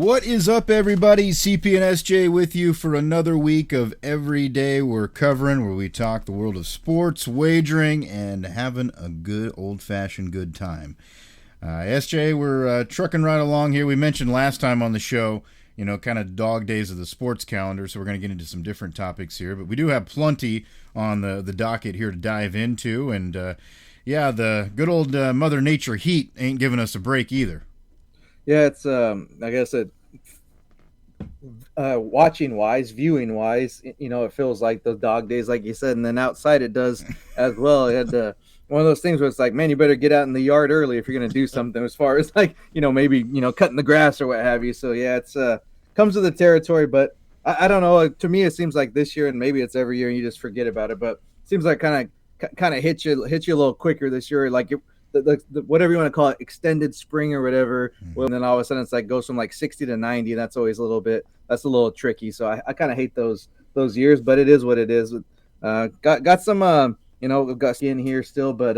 What is up, everybody? CP and SJ with you for another week of Every Day We're Covering, where we talk the world of sports, wagering, and having a good old-fashioned good time. SJ, we're trucking right along here. We mentioned last time on the show, kind of dog days of the sports calendar, so we're going to get into some different topics here. But we do have plenty on the docket here to dive into, and the good old Mother Nature heat ain't giving us a break either. Yeah, it's I guess watching wise, viewing wise, it feels like those dog days, like you said, and then outside it does as well. It had one of those things where it's like, man, you better get out in the yard early if you're gonna do something, as far as like maybe cutting the grass or what have you. So yeah, it's comes with the territory, but I don't know. To me, it seems like this year, and maybe it's every year, and you just forget about it. But it seems like kind of hit you a little quicker this year, like it. The whatever you want to call it, extended spring or whatever. Well, and then all of a sudden it's like goes from like 60 to 90. That's always a little tricky. So I kind of hate those years, but it is what it is. Got some Gus in here still, but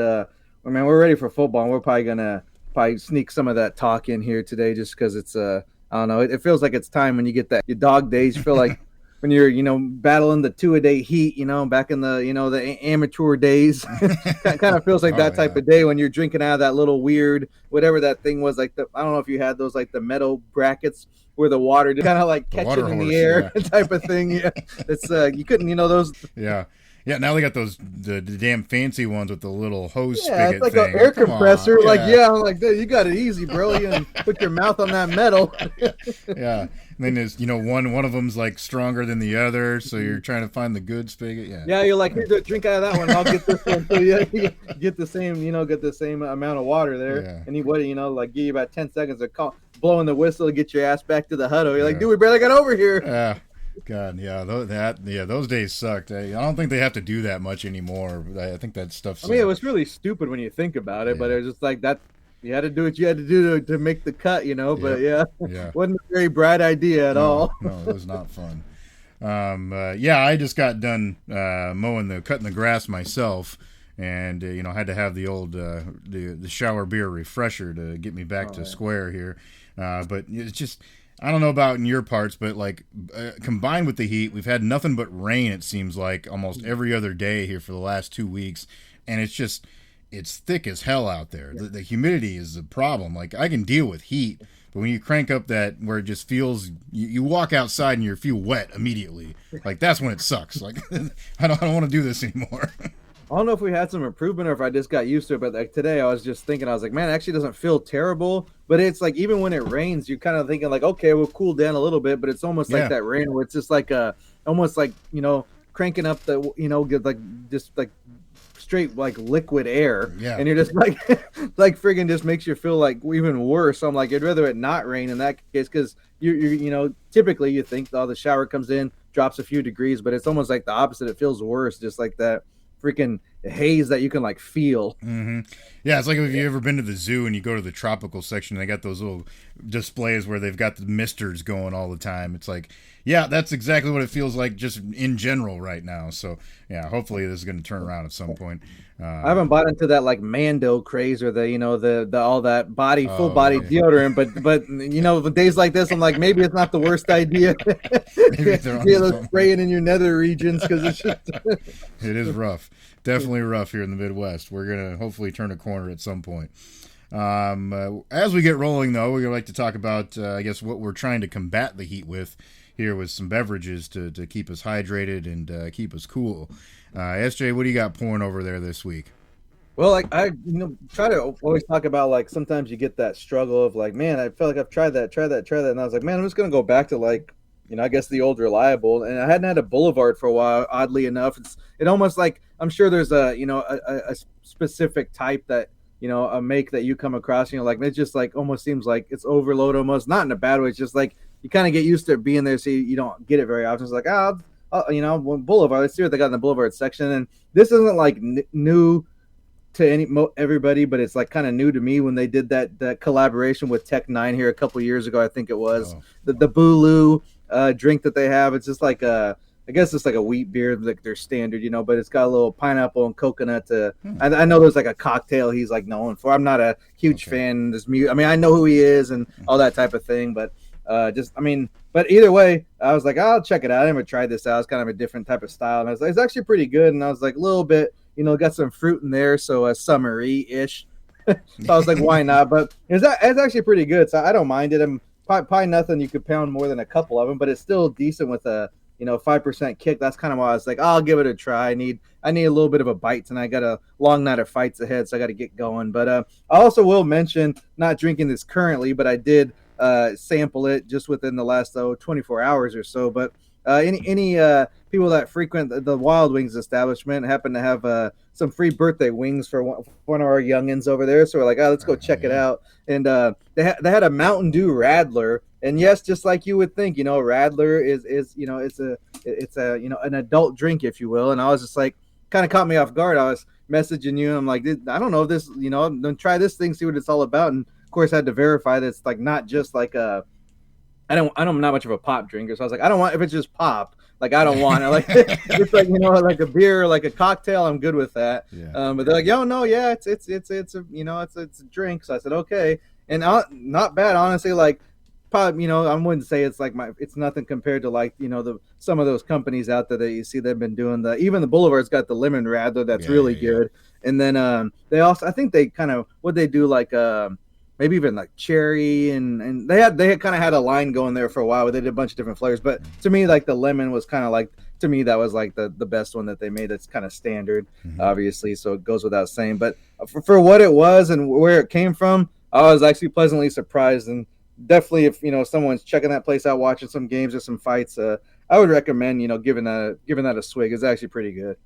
man, we're ready for football, and we're probably gonna sneak some of that talk in here today, just because it's I don't know. It feels like it's time when you get your dog days. You feel like when you're, battling the 2-a-day heat, back in the, the amateur days, kind of feels like that type of day when you're drinking out of that little weird, whatever that thing was, like I don't know if you had those, like the metal brackets where the water just kind of like catching in the air type of thing. Yeah. It's, you couldn't, those. Yeah. Yeah, now they got the damn fancy ones with the little hose spigot. Yeah, it's like thing. An air compressor. I'm like, dude, you got it easy, bro. You put your mouth on that metal. Yeah, and then there's one of them's like stronger than the other, so you're trying to find the good spigot. Yeah, you're like, here's a drink out of that one. I'll get this one. So you get the same amount of water there. Yeah. And like give you about 10 seconds of blowing the whistle to get your ass back to the huddle. You're like, dude, we barely got over here. Yeah. God, yeah, those days sucked. I don't think they have to do that much anymore. I think that stuff's. I mean, it was really stupid when you think about it, but it was just like that. You had to do what you had to do to make the cut, But wasn't a very bright idea at all. No, it was not fun. I just got done cutting the grass myself, and had to have the old the shower beer refresher to get me back to square here. But it's just. I don't know about in your parts, but like combined with the heat, we've had nothing but rain, it seems like, almost every other day here for the last 2 weeks. And it's thick as hell out there. The humidity is a problem. Like, I can deal with heat, but when you crank up that where it just feels, you walk outside and you feel wet immediately. Like, that's when it sucks. Like, I don't want to do this anymore. I don't know if we had some improvement or if I just got used to it, but like today I was just thinking, I was like, man, it actually doesn't feel terrible, but it's like, even when it rains, you're kind of thinking like, okay, we'll cool down a little bit, but it's almost like that rain where it's just like almost like, cranking up the, just like straight like liquid air. Yeah. And you're just like, like friggin' just makes you feel like even worse. So I'm like, I'd rather it not rain in that case, because you typically you think, the shower comes in, drops a few degrees, but it's almost like the opposite. It feels worse, just like that freaking haze that you can like feel. Mm-hmm. Yeah, it's like if you ever been to the zoo and you go to the tropical section, they got those little displays where they've got the misters going all the time. It's like, yeah, that's exactly what it feels like just in general right now. So yeah, hopefully this is going to turn around at some point. I haven't bought into that like Mando craze or the all that full body deodorant, but with days like this, I'm like, maybe it's not the worst idea. Spraying in your nether regions, because it's just it is rough. Definitely rough here in the Midwest. We're going to hopefully turn a corner at some point. As we get rolling, though, we're going to like to talk about, I guess, what we're trying to combat the heat with here with some beverages to keep us hydrated and keep us cool. SJ, what do you got pouring over there this week? Well, like I try to always talk about, like, sometimes you get that struggle of like, man, I feel like I've tried that. And I was like, man, I'm just going to go back to like, I guess the old reliable. And I hadn't had a Boulevard for a while, oddly enough. It almost like, I'm sure there's a specific type that, a make that you come across, like, it just like almost seems like it's overload almost, not in a bad way. It's just like, you kind of get used to it being there. So you don't get it very often. It's like, Boulevard, let's see what they got in the Boulevard section. And this isn't like new to everybody, but it's like kind of new to me when they did that collaboration with Tech Nine here a couple years ago. I think it was the Boulou drink that they have. It's just like I guess it's like a wheat beer, like their standard, but it's got a little pineapple and coconut. I know there's like a cocktail he's like known for. I'm not a huge fan of this music. I mean, I know who he is and all that type of thing, but Just, I mean, but either way, I was like, I'll check it out. I never tried this out. It's kind of a different type of style, and I was like, it's actually pretty good. And I was like, a little bit, got some fruit in there, so summery ish. So I was like, why not? But it's actually pretty good, so I don't mind it. I'm probably nothing you could pound more than a couple of them, but it's still decent with a 5% kick. That's kind of why I was like, I'll give it a try. I need a little bit of a bite tonight. I got a long night of fights ahead, so I got to get going. But I also will mention, not drinking this currently, but I did sample it just within the last 24 hours or so. But any people that frequent the Wild Wings establishment happen to have some free birthday wings for one of our youngins over there. So we're like, let's go check it out. And they had a Mountain Dew Radler. And yes, just like you would think, Radler is it's an adult drink, if you will. And I was just like, kind of caught me off guard. I was messaging you. And I'm like, I don't know if this, then try this thing, see what it's all about. And of course, I had to verify that it's like not just like I'm not much of a pop drinker, so I was like, I don't want, if it's just pop, like I don't want it. Like it's like like a beer, like a cocktail, I'm good with that. Yeah. But they're like, yo, no, yeah, it's a it's a drink. So I said, okay, and not bad, honestly. Like, probably, I wouldn't say it's like it's nothing compared to like some of those companies out there that you see they've been doing even the Boulevard's got the lemon radler that's really good, and then they also, I think they kind of what they do like maybe even like cherry and they had kind of had a line going there for a while where they did a bunch of different flavors. But to me, like the lemon was kind of like, to me, that was like the best one that they made. That's kind of standard, obviously, so it goes without saying. But for what it was and where it came from, I was actually pleasantly surprised. And definitely, if someone's checking that place out, watching some games or some fights, I would recommend giving that a swig. It's actually pretty good.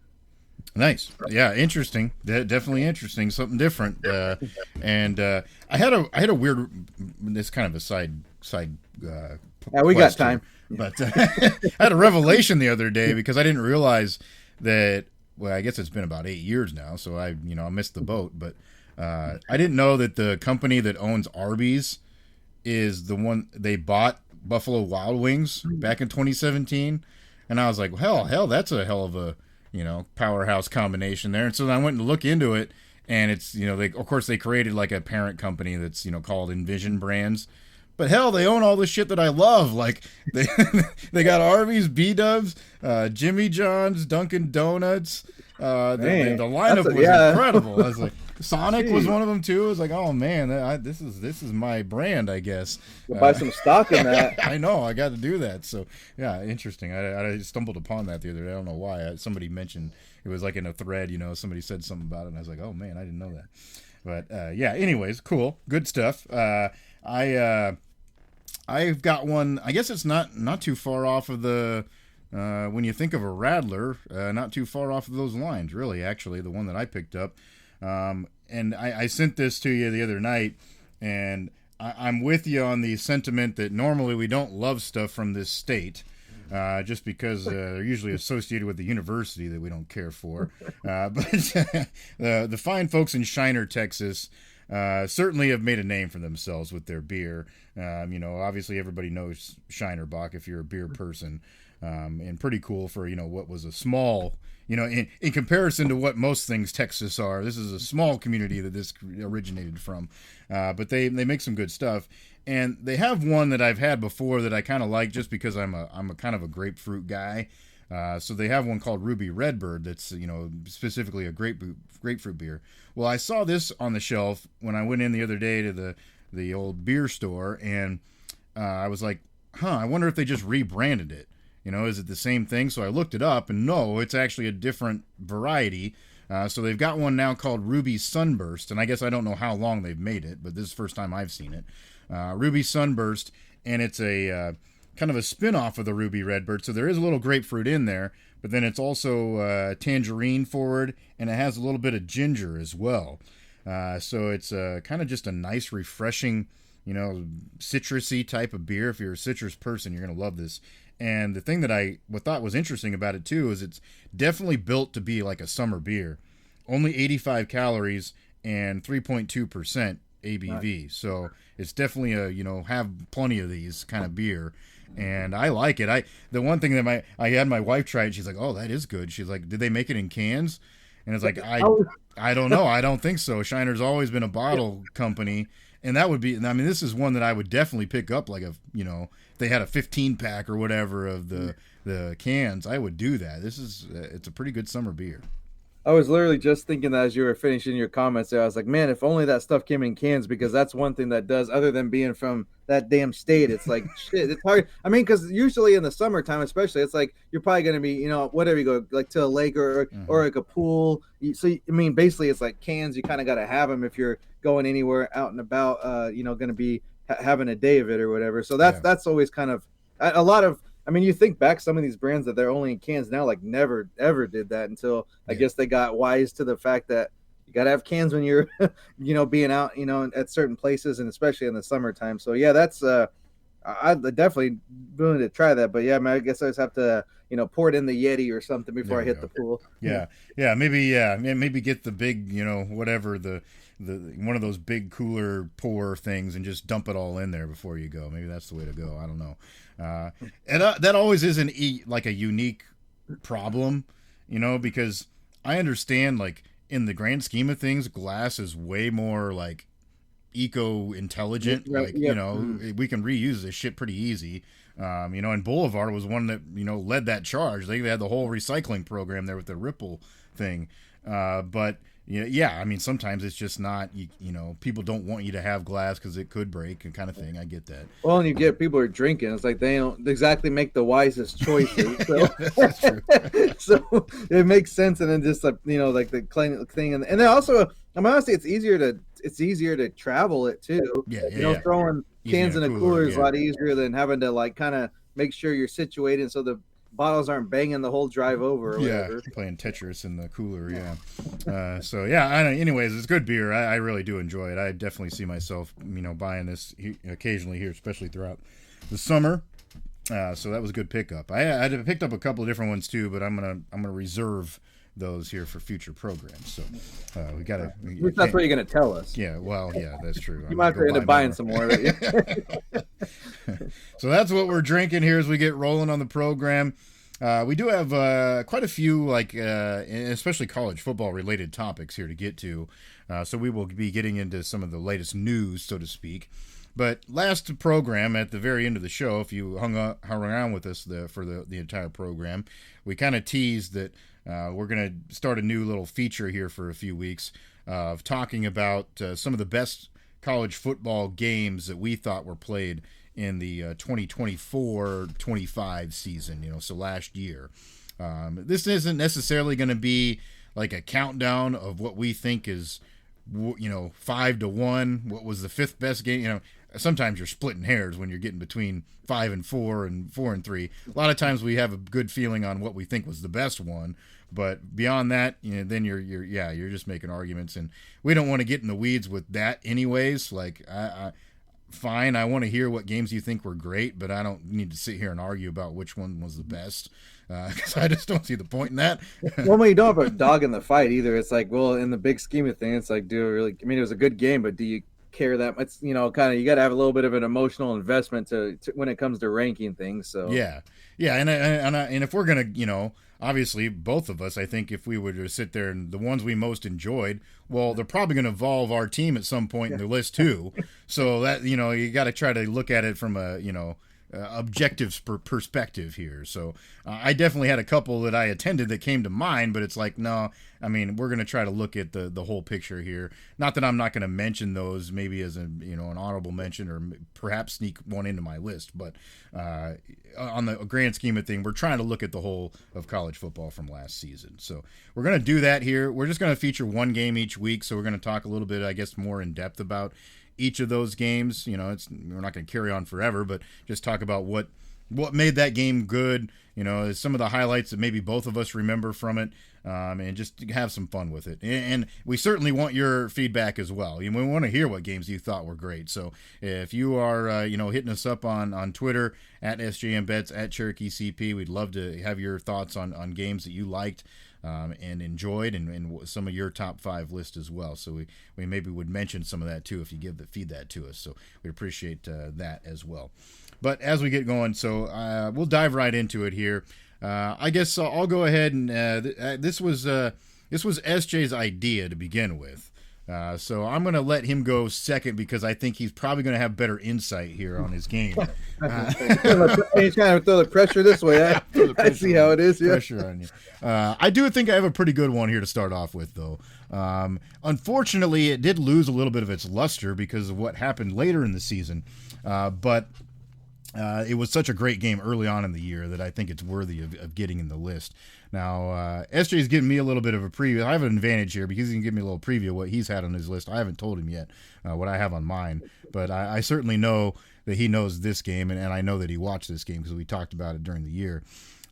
Nice. Yeah, interesting. Definitely interesting. Something different. And I had a weird. This kind of a side. Yeah, we got time. But I had a revelation the other day because I didn't realize that. Well, I guess it's been about 8 years now, so I missed the boat. But I didn't know that the company that owns Arby's is the one they bought Buffalo Wild Wings back in 2017, and I was like, hell, that's a hell of a powerhouse combination there. And so I went to look into it, and it's, they created like a parent company that's, called Envision Brands. But hell, they own all the shit that I love. Like they got Arby's, B-Dubs, Jimmy John's, Dunkin' Donuts. The lineup was incredible. I was like, Sonic was one of them too. I was like, oh man, this is my brand, I guess. We'll buy some stock in that. I know, I got to do that. So yeah, interesting. I stumbled upon that the other day. I don't know why. Somebody mentioned it was like in a thread. Somebody said something about it, and I was like, oh man, I didn't know that. But yeah, anyways, cool, good stuff. I've got one. I guess it's not too far off of the. When you think of a Radler, not too far off of those lines, really. Actually, the one that I picked up. And I sent this to you the other night, and I'm with you on the sentiment that normally we don't love stuff from this state, just because they're usually associated with the university that we don't care for. But the fine folks in Shiner, Texas, certainly have made a name for themselves with their beer. Obviously everybody knows Shiner Bock if you're a beer person, and pretty cool for what was a small. In comparison to what most things Texas are, this is a small community that this originated from. But they make some good stuff. And they have one that I've had before that I kind of like just because I'm a kind of a grapefruit guy. So they have one called Ruby Redbird that's, specifically a grapefruit beer. Well, I saw this on the shelf when I went in the other day to the old beer store, and I was like, I wonder if they just rebranded it. Is it the same thing? So I looked it up, and no, it's actually a different variety. So they've got one now called Ruby Sunburst, and I guess I don't know how long they've made it, but this is the first time I've seen it. Ruby Sunburst, and it's a kind of a spin-off of the Ruby Redbird, so there is a little grapefruit in there, but then it's also tangerine forward, and it has a little bit of ginger as well. So it's kind of just a nice, refreshing, citrusy type of beer. If you're a citrus person, you're going to love this. And the thing that I thought was interesting about it too is it's definitely built to be like a summer beer. Only 85 calories and 3.2% ABV. Right. So it's definitely have plenty of these kind of beer. And I like it. The one thing that I had my wife try it, she's like, oh, that is good. She's like, did they make it in cans? And it's like, Oh, I don't know. I don't think so. Shiner's always been a bottle company. And that would be, I mean, this is one that I would definitely pick up, like if they had a 15 pack or whatever of the cans, I would do that. It's a pretty good summer beer. I was literally just thinking that as you were finishing your comments there. I was like, man, if only that stuff came in cans, because that's one thing that does, other than being from that damn state. It's like, shit, it's hard. I mean, because usually in the summertime, especially, it's like you're probably going to be, whatever you go, like to a lake or like a pool. So, I mean, basically, it's like cans. You kind of got to have them if you're going anywhere out and about, going to be having a day of it or whatever. So that's always kind of a lot of. I mean, you think back some of these brands that they're only in cans now, like never ever did that until I guess they got wise to the fact that you got to have cans when you're, being out, at certain places, and especially in the summertime. So yeah, that's I'd definitely willing to try that. But yeah, man, I guess I just have to, pour it in the Yeti or something before I hit the pool. Maybe get the big, whatever the one of those big cooler pour things and just dump it all in there before you go. Maybe that's the way to go. I don't know. And that always is like a unique problem, because I understand, like, in the grand scheme of things, glass is way more like eco-intelligent. We can reuse this shit pretty easy. And Boulevard was one that, led that charge. They had the whole recycling program there with the Ripple thing. But I mean, sometimes it's just not, people don't want you to have glass because it could break and kind of thing. I get that. Well, and you get people are drinking. It's like they don't exactly make the wisest choices. So, that's true. So it makes sense. And then just like, like the clean thing. And then also, I'm honestly, it's easier to travel it too. Throwing cans in a cooler is a lot easier than having to like kind of make sure you're situated so the bottles aren't banging the whole drive over or whatever. Playing Tetris in the cooler. Anyways, it's good beer. I really do enjoy it. I definitely see myself buying this occasionally here, especially throughout the summer. So that was a good pickup. I picked up a couple of different ones too, but I'm gonna reserve those here for future programs. So we gotta. That's what you're gonna tell us. Yeah, well, yeah, that's true. You might have to end up buying some more. So that's what we're drinking here as we get rolling on the program. We do have quite a few, especially college football related topics here to get to. So we will be getting into some of the latest news, so to speak. But last program, at the very end of the show, if you hung around with us for the entire program, we kind of teased that we're going to start a new little feature here for a few weeks of talking about some of the best college football games that we thought were played in the 2024-25 season, so last year. This isn't necessarily going to be like a countdown of what we think is, 5-1, what was the fifth best game. Sometimes you're splitting hairs when you're getting between 5 and 4 and 4 and 3. A lot of times we have a good feeling on what we think was the best one, but beyond that, then you're just making arguments, and we don't want to get in the weeds with that anyways. Like, fine, I want to hear what games you think were great, but I don't need to sit here and argue about which one was the best, because I just don't see the point in that. Well, when you don't have a dog in the fight either, it's like, well, in the big scheme of things, it's like, it was a good game, but do you care that much? You got to have a little bit of an emotional investment to when it comes to ranking things. So yeah, and if we're gonna, obviously both of us, I think if we were to sit there and the ones we most enjoyed, well, they're probably going to involve our team at some point in the list too. So that, you got to try to look at it from a, objective perspective here. So I definitely had a couple that I attended that came to mind, but it's like, no, I mean, we're going to try to look at the whole picture here. Not that I'm not going to mention those maybe as an honorable mention or perhaps sneak one into my list, but on the grand scheme of things, we're trying to look at the whole of college football from last season. So we're going to do that here. We're just going to feature one game each week. So we're going to talk a little bit, I guess, more in depth about each of those games. We're not going to carry on forever, but just talk about what made that game good, some of the highlights that maybe both of us remember from it, and just have some fun with it. And we certainly want your feedback as well. We want to hear what games you thought were great. So if you are, hitting us up on Twitter at SJMBets, at Cherokee CP, we'd love to have your thoughts on games that you liked and enjoyed, and some of your top 5 list as well. So we maybe would mention some of that too if you feed that to us. So we appreciate that as well. But as we get going, we'll dive right into it here. I guess I'll go ahead and this was This was SJ's idea to begin with. So I'm going to let him go second because I think he's probably going to have better insight here on his game. He's trying to throw the pressure this way. I see how it is. Yeah. Pressure on you. I do think I have a pretty good one here to start off with, though. Unfortunately, it did lose a little bit of its luster because of what happened later in the season. But it was such a great game early on in the year that I think it's worthy of getting in the list. Now, SJ's giving me a little bit of a preview. I have an advantage here because he can give me a little preview of what he's had on his list. I haven't told him yet what I have on mine, but I certainly know that he knows this game, and I know that he watched this game because we talked about it during the year.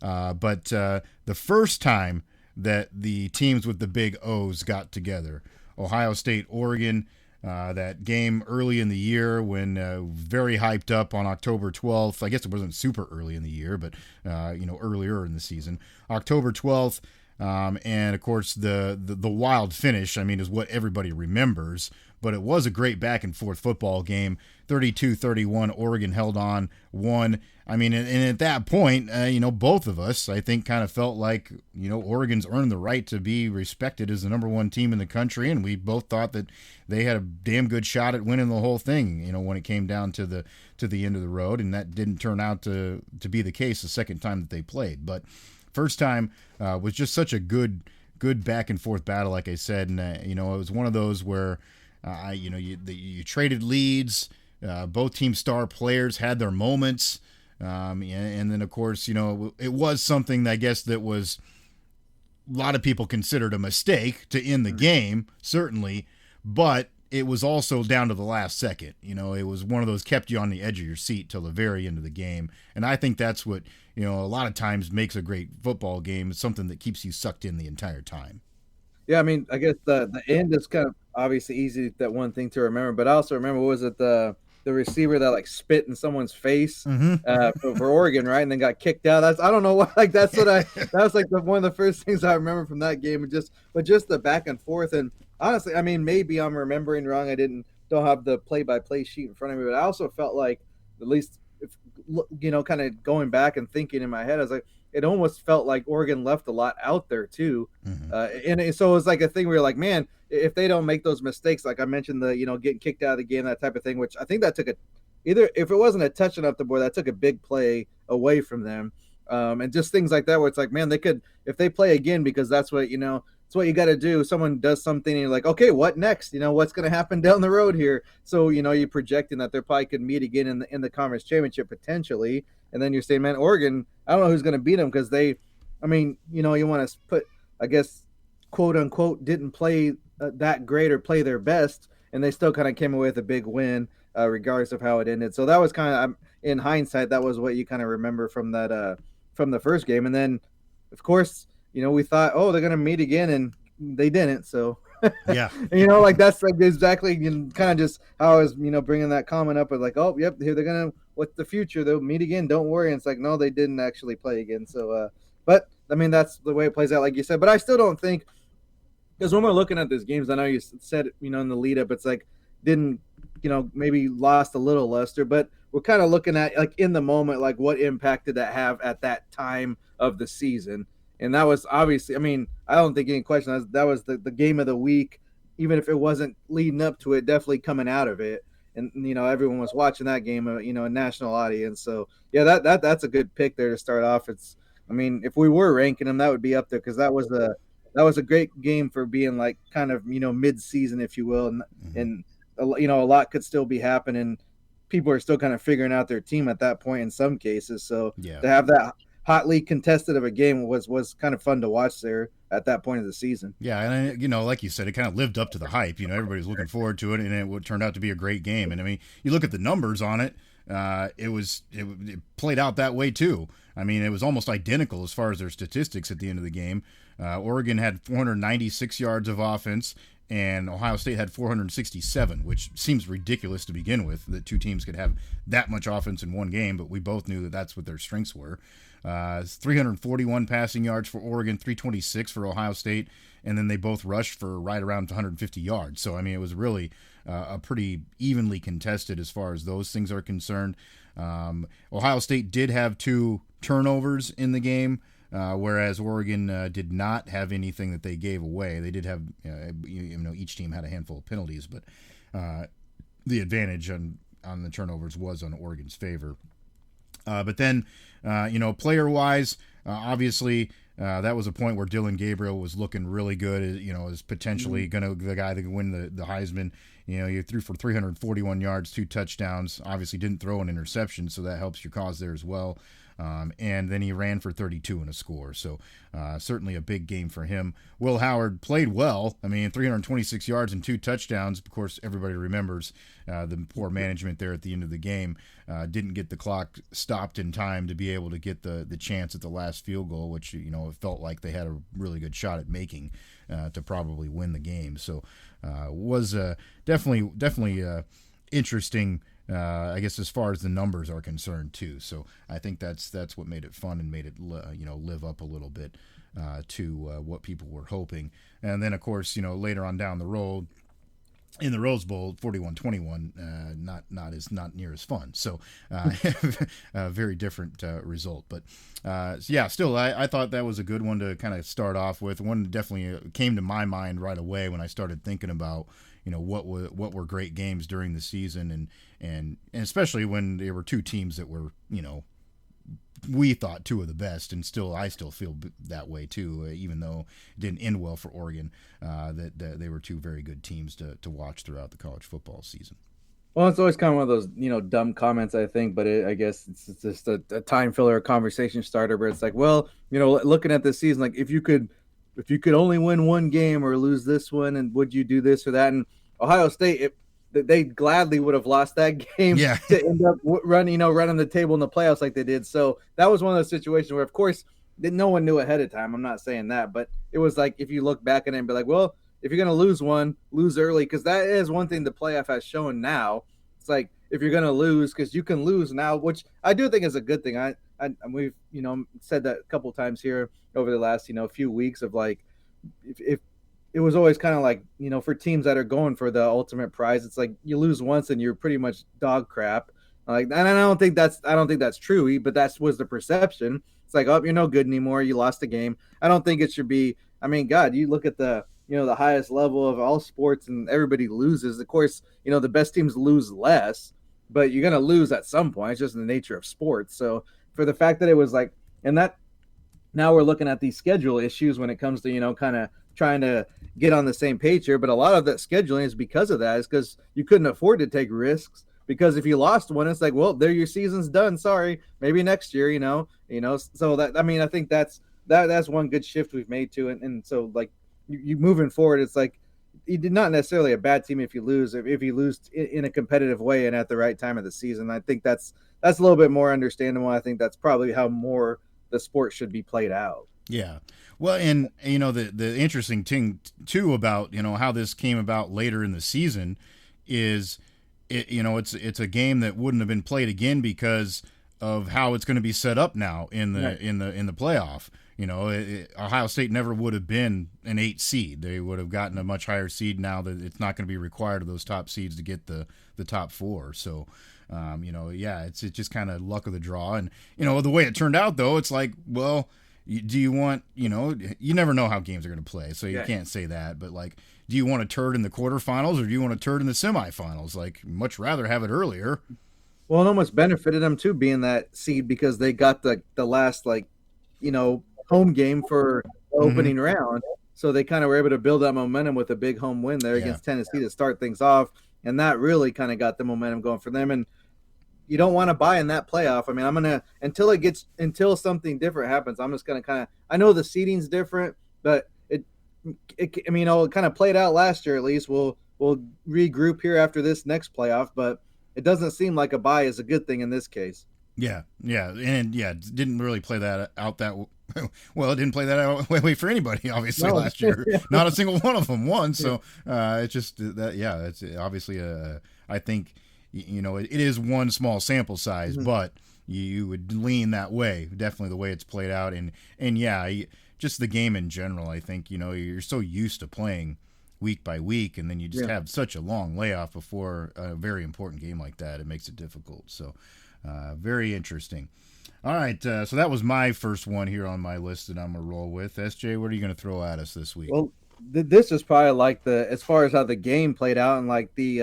But the first time that the teams with the big O's got together, Ohio State, Oregon, that game early in the year when very hyped up on October 12th. I guess it wasn't super early in the year, but earlier in the season. October 12th, and of course the wild finish, I mean, is what everybody remembers. But it was a great back and forth football game. 32-31, Oregon held on, won. I mean, and at that point, both of us, I think, kind of felt like, Oregon's earned the right to be respected as the number one team in the country, and we both thought that they had a damn good shot at winning the whole thing, when it came down to the end of the road, and that didn't turn out to be the case the second time that they played. But first time was just such a good back and forth battle, like I said, and it was one of those where you traded leads. Both team star players had their moments. And then, of course, it was something that I guess that was a lot of people considered a mistake to end the game, certainly, but it was also down to the last second. It was one of those kept you on the edge of your seat till the very end of the game. And I think that's what, a lot of times makes a great football game. It's something that keeps you sucked in the entire time. Yeah, I mean, I guess the end is kind of obviously easy, that one thing to remember, but I also remember, was it the receiver that spit in someone's face for Oregon, right? And then got kicked out. I don't know why. That was one of the first things I remember from that game. But just the back and forth. And honestly, I mean, maybe I'm remembering wrong. Don't have the play-by-play sheet in front of me, but I also felt like, at least, kind of going back and thinking in my head, I was like, it almost felt like Oregon left a lot out there too. And so it was like a thing where you're like, man, if they don't make those mistakes, like I mentioned, getting kicked out of the game, that type of thing, which I think that took either, if it wasn't a touchdown up the board, that took a big play away from them. And just things like that, where it's like, man, they could, if they play again, because that's what, it's what you got to do. Someone does something and you're like, okay, what next? What's going to happen down the road here? So, you're projecting that they probably could meet again in the conference championship potentially. And then you're saying, man, Oregon, I don't know who's going to beat them, because you want to put, I guess, quote unquote, didn't play that great or play their best, and they still kind of came away with a big win, regardless of how it ended. So that was kind of, in hindsight, that was what you kind of remember from that, from the first game. And then, of course, we thought, oh, they're going to meet again, and they didn't. So yeah, that's like exactly kind of just how I was, bringing that comment up, of like, oh, yep, here they're going to, what's the future? They'll meet again. Don't worry. And it's like, no, they didn't actually play again. So, but I mean, that's the way it plays out, like you said. But I still don't think, because when we're looking at these games, I know you said, in the lead up, it's like, didn't, maybe lost a little luster, but we're kind of looking at, like, in the moment, like, what impact did that have at that time of the season? And that was obviously, I mean, I don't think any question, that was the game of the week, even if it wasn't leading up to it, definitely coming out of it. And, everyone was watching that game, a national audience. So, yeah, that's a good pick there to start off. I mean, if we were ranking them, that would be up there, because that was a great game for being, like, kind of, mid-season, if you will. And a lot could still be happening. People are still kind of figuring out their team at that point in some cases. So yeah, to have that hotly contested of a game was kind of fun to watch there at that point of the season. Yeah, and like you said, it kind of lived up to the hype. Everybody was looking forward to it, and it turned out to be a great game. And I mean, you look at the numbers on it, it played out that way too. I mean, it was almost identical as far as their statistics at the end of the game. Oregon had 496 yards of offense, and Ohio State had 467, which seems ridiculous to begin with, that two teams could have that much offense in one game, but we both knew that that's what their strengths were. 341 passing yards for Oregon, 326 for Ohio State, and then they both rushed for right around 150 yards. So, I mean, it was really a pretty evenly contested as far as those things are concerned. Ohio State did have 2 turnovers in the game. whereas Oregon did not have anything that they gave away. They did have, each team had a handful of penalties, but the advantage on the turnovers was on Oregon's favor. But then, player-wise, obviously, that was a point where Dylan Gabriel was looking really good. Is potentially the guy that can win the Heisman. He threw for 341 yards, 2 touchdowns. Obviously, didn't throw an interception, so that helps your cause there as well. And then he ran for 32 and a score. So certainly a big game for him. Will Howard played well. 326 yards and 2 touchdowns. Of course, everybody remembers the poor management there at the end of the game. Didn't get the clock stopped in time to be able to get the chance at the last field goal, which, it felt like they had a really good shot at making to probably win the game. So was definitely interesting, I guess, as far as the numbers are concerned too. So I think that's what made it fun and made it live up a little bit to what people were hoping. And then of course later on down the road in the Rose Bowl, 41-21, not near as fun. So a very different result. But still I thought that was a good one to kind of start off with. One that definitely came to my mind right away when I started thinking about what were great games during the season, and especially when there were two teams that were we thought two of the best, and I still feel that way too, even though it didn't end well for Oregon, that they were two very good teams to watch throughout the college football season. Well, it's always kind of one of those, dumb comments, I think, but I guess it's just a time filler, a conversation starter, where it's like, well, looking at this season, like if you could only win one game or lose this one, and would you do this or that? And Ohio State, they gladly would have lost that game to end up running the table in the playoffs like they did. So that was one of those situations where, of course, no one knew ahead of time. I'm not saying that, but it was like, if you look back at it and be like, well, if you're going to lose one, lose early, because that is one thing the playoff has shown now. It's like, if you're going to lose, because you can lose now, which I do think is a good thing. We've said that a couple times here over the last few weeks of like, if it was always kind of like, for teams that are going for the ultimate prize, it's like you lose once and you're pretty much dog crap. Like, and I don't think that's true, but that was the perception. It's like, oh, you're no good anymore. You lost a game. I don't think it should be. God, you look at the highest level of all sports and everybody loses. Of course, the best teams lose less, but you're going to lose at some point. It's just the nature of sports. So for the fact that it was like, and that now we're looking at these schedule issues when it comes to, kind of trying to get on the same page here. But a lot of that scheduling is because of that, is because you couldn't afford to take risks, because if you lost one, it's like, well, there, your season's done. Sorry, maybe next year, so that, I think that's one good shift we've made to it. And so like you moving forward, it's like, you did not necessarily a bad team if you lose in a competitive way and at the right time of the season. I think that's a little bit more understandable. I think that's probably how more the sport should be played out. Yeah. Well, and the interesting thing too about how this came about later in the season is it's a game that wouldn't have been played again because of how it's going to be set up now in the playoff. Ohio State never would have been an 8 seed. They would have gotten a much higher seed now that it's not going to be required of those top seeds to get the top 4. So it's just kind of luck of the draw. And the way it turned out though, it's like, well, do you want, you never know how games are going to play, so you can't say that. But like, do you want a turd in the quarterfinals or do you want a turd in the semifinals? Like, much rather have it earlier. Well, it almost benefited them too being that seed, because they got the last home game for the opening round, so they kind of were able to build that momentum with a big home win there against Tennessee to start things off, and that really kind of got the momentum going for them. And you don't want to buy in that playoff. I'm gonna until something different happens. I'm just gonna I know the seeding's different, but it kind of played out last year. At least we'll regroup here after this next playoff, but it doesn't seem like a buy is a good thing in this case. Yeah, and it didn't really play that out that well. It didn't play that out way for anybody, obviously, last year. Not a single one of them won. So it's just that, it's obviously I think it is one small sample size, but you would lean that way. Definitely the way it's played out, and just the game in general. I think you're so used to playing week by week, and then you just have such a long layoff before a very important game like that. It makes it difficult. So very interesting. All right, so that was my first one here on my list that I'm gonna roll with. SJ, what are you gonna throw at us this week? Well, this is probably like the as far as how the game played out and like the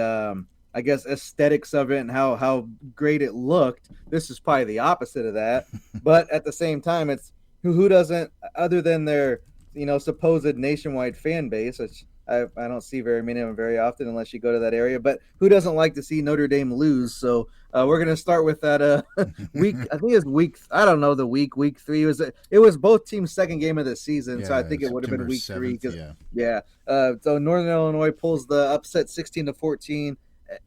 I guess aesthetics of it and how great it looked. This is probably the opposite of that, but at the same time, it's who doesn't other than their supposed nationwide fan base, which I don't see very many of them very often unless you go to that area. But who doesn't like to see Notre Dame lose? So we're gonna start with that week. I think it's week. I don't know the week 3 it was both teams' second game of the season, Yeah, so I think it would have been week 3 because yeah. So Northern Illinois pulls the upset 16-14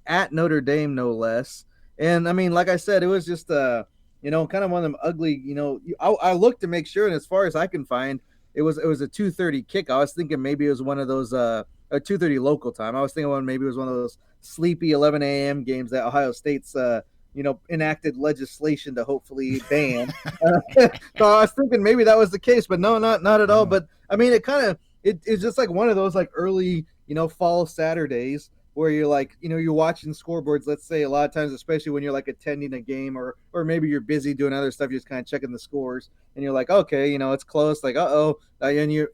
at Notre Dame, no less. And I mean, like I said, it was just kind of one of them ugly. I looked to make sure, and as far as I can find, it was a 2:30 kick. I was thinking maybe it was one of those a 2:30 local time. I was thinking maybe it was one of those sleepy 11 a.m. games that Ohio State's enacted legislation to hopefully ban. So I was thinking maybe that was the case, but no, not at all. But I mean, it's just like one of those like early fall Saturdays where you're like, you're watching scoreboards, let's say a lot of times, especially when you're like attending a game or maybe you're busy doing other stuff, you're just kind of checking the scores and you're like, okay, it's close. Like, and you're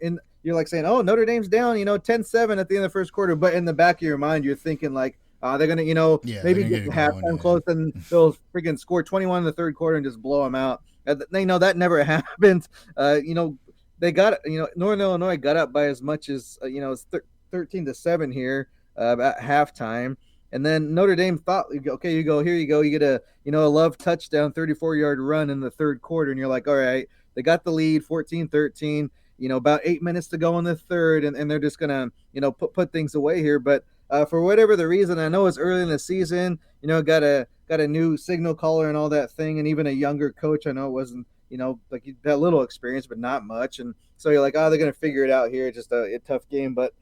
like saying, oh, Notre Dame's down, 10-7 at the end of the first quarter. But in the back of your mind, you're thinking like, they're going to, maybe get halftime close and they'll freaking score 21 in the third quarter and just blow them out. That never happened. They got, Northern Illinois got up by as much as, 13-7 here. At halftime, and then Notre Dame thought, okay, you get a a Love touchdown 34-yard run in the third quarter, and you're like, all right, they got the lead 14-13, about 8 minutes to go in the third, and they're just gonna put things away here. But for whatever the reason, I know it's early in the season, got a new signal caller and all that thing, and even a younger coach. I know it wasn't like you had a little experience but not much, and so you're like, they're gonna figure it out here. It's just a tough game, but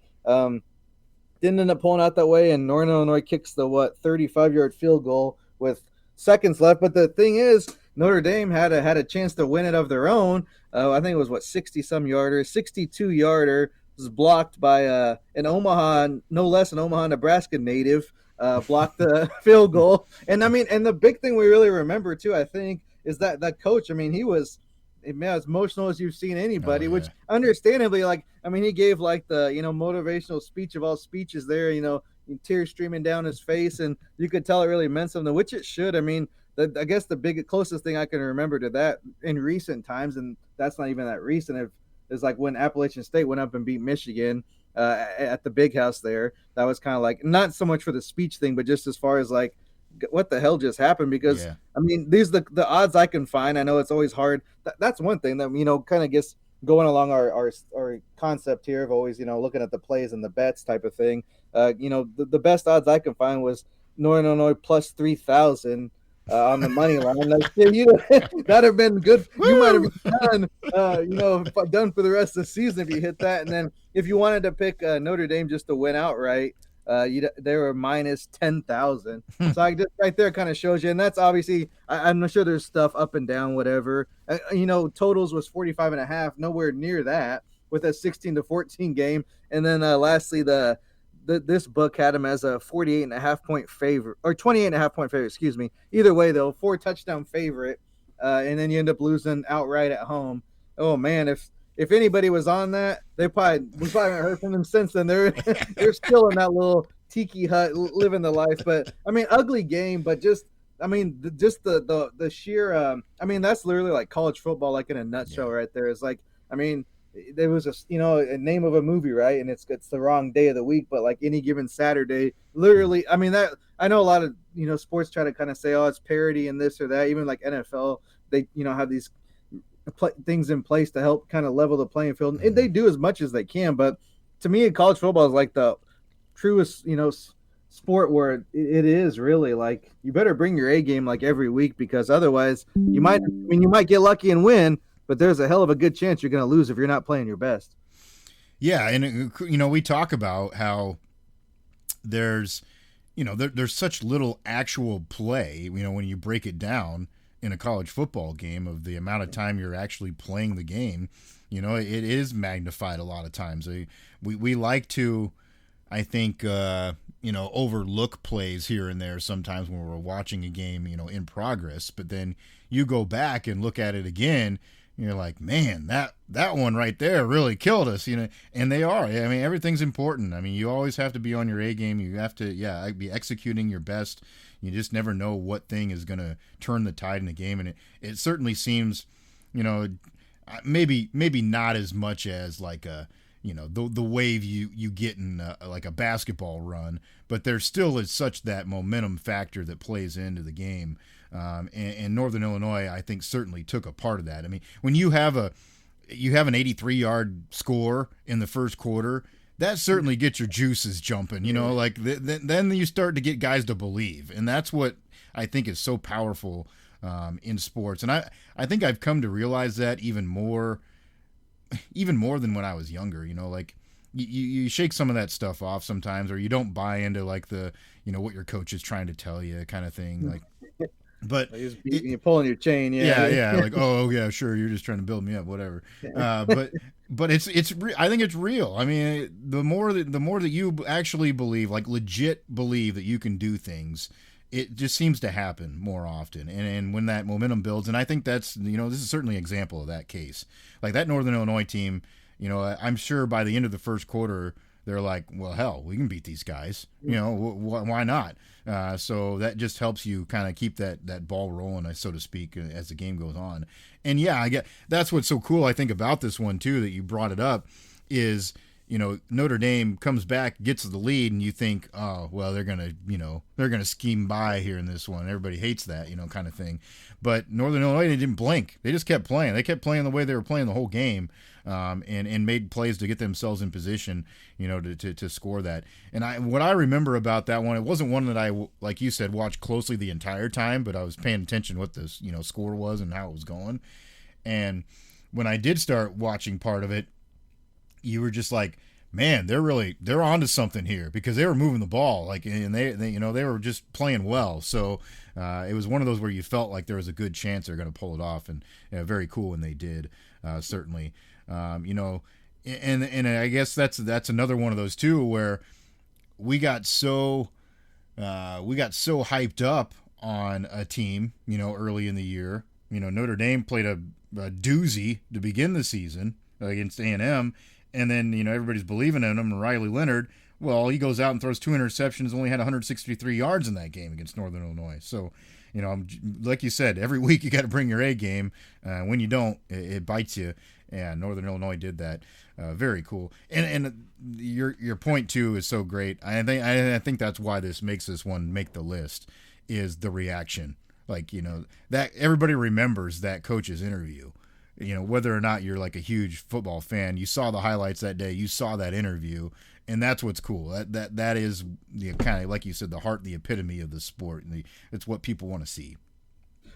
didn't end up pulling out that way, and Northern Illinois kicks the 35-yard field goal with seconds left. But the thing is, Notre Dame had a chance to win it of their own. I think it was 60-some yarder, 62-yarder was blocked by an Omaha, no less an Omaha, Nebraska native, blocked the field goal. And I mean, and the big thing we really remember too, I think, is that coach. I mean, he was as emotional as you've seen anybody, which understandably, like, I mean, he gave like the, motivational speech of all speeches there, tears streaming down his face, and you could tell it really meant something, which it should. I mean, I guess the closest thing I can remember to that in recent times, and that's not even that recent, is like when Appalachian State went up and beat Michigan at the Big House there. That was kind of like, not so much for the speech thing, but just as far as like, what the hell just happened? Because I mean, these the odds I can find. I know it's always hard. That's one thing that kind of gets going along our concept here of always looking at the plays and the bets type of thing. The best odds I can find was Northern Illinois plus 3,000 on the money line. That'd have been good. Woo! You might have been done for the rest of the season if you hit that. And then if you wanted to pick Notre Dame just to win outright, they were minus 10,000. So I just right there kind of shows you, and that's obviously I'm sure there's stuff up and down, whatever. Totals was 45.5, nowhere near that with a 16-14 game. And then lastly, this book had him as a 48.5 point favorite, or 28.5 point favorite, excuse me. Either way though, 4 touchdown favorite, and then you end up losing outright at home. Oh man, if anybody was on that, we probably haven't heard from them since then. They're still in that little tiki hut living the life. But I mean, ugly game, but just the sheer I mean, that's literally like college football, like in a nutshell right there. It's like, I mean, there was a name of a movie, right? And it's the wrong day of the week, but like any given Saturday, literally, I mean, that I know a lot of sports try to kind of say, oh, it's parody and this or that. Even like NFL, they have these things in place to help kind of level the playing field, and they do as much as they can. But to me, college football is like the truest sport where it is really like you better bring your A game like every week, because otherwise you might get lucky and win, but there's a hell of a good chance you're going to lose if you're not playing your best. Yeah, and we talk about how there's there's such little actual play, when you break it down in a college football game, of the amount of time you're actually playing the game. It is magnified a lot of times. We like to, I think, overlook plays here and there sometimes when we're watching a game, in progress. But then you go back and look at it again, and you're like, man, that one right there really killed us, and they are. I mean, everything's important. I mean, you always have to be on your A game. You have to, be executing your best. You just never know what thing is going to turn the tide in the game. And it certainly seems, maybe not as much as like the wave you get in like a basketball run, but there still is such that momentum factor that plays into the game. And Northern Illinois, I think, certainly took a part of that. I mean, when you have an 83-yard score in the first quarter, that certainly gets your juices jumping, like then you start to get guys to believe. And that's what I think is so powerful in sports. And I think I've come to realize that even more than when I was younger, like you shake some of that stuff off sometimes, or you don't buy into like the, what your coach is trying to tell you kind of thing. Like, but you're pulling your chain. Yeah. Like, oh yeah, sure. You're just trying to build me up, whatever. But I think it's real. I mean, the more that you actually believe, like legit believe that you can do things, it just seems to happen more often. And when that momentum builds, and I think that's, this is certainly an example of that case. Like that Northern Illinois team, I'm sure by the end of the first quarter, they're like, well, hell, we can beat these guys. Why not? So that just helps you kind of keep that ball rolling, so to speak, as the game goes on. And yeah, I get that's what's so cool, I think, about this one too, that you brought it up, is Notre Dame comes back, gets the lead, and you think, oh, well, they're gonna scheme by here in this one. Everybody hates that, kind of thing. But Northern Illinois, they didn't blink. They just kept playing. They kept playing the way they were playing the whole game, and made plays to get themselves in position, to score that. And what I remember about that one, it wasn't one that I, like you said, watched closely the entire time, but I was paying attention to what the score was and how it was going. And when I did start watching part of it, you were just like, man, they're onto something here, because they were moving the ball, like, and they were just playing well. So it was one of those where you felt like there was a good chance they're going to pull it off, and very cool when they did, certainly. And I guess that's another one of those too, where we got so hyped up on a team, early in the year. Notre Dame played a doozy to begin the season against A&M. And then, everybody's believing in him. And Riley Leonard, well, he goes out and throws 2 interceptions, only had 163 yards in that game against Northern Illinois. So, like you said, every week you got to bring your A game. When you don't, it bites you. And Northern Illinois did that. Very cool. And your point, too, is so great. I think that's why this makes this one make the list, is the reaction. Like, that everybody remembers that coach's interview. Whether or not you're like a huge football fan, you saw the highlights that day, you saw that interview, and that's what's cool. That is the kind of, like you said, the heart, the epitome of the sport, and it's what people want to see.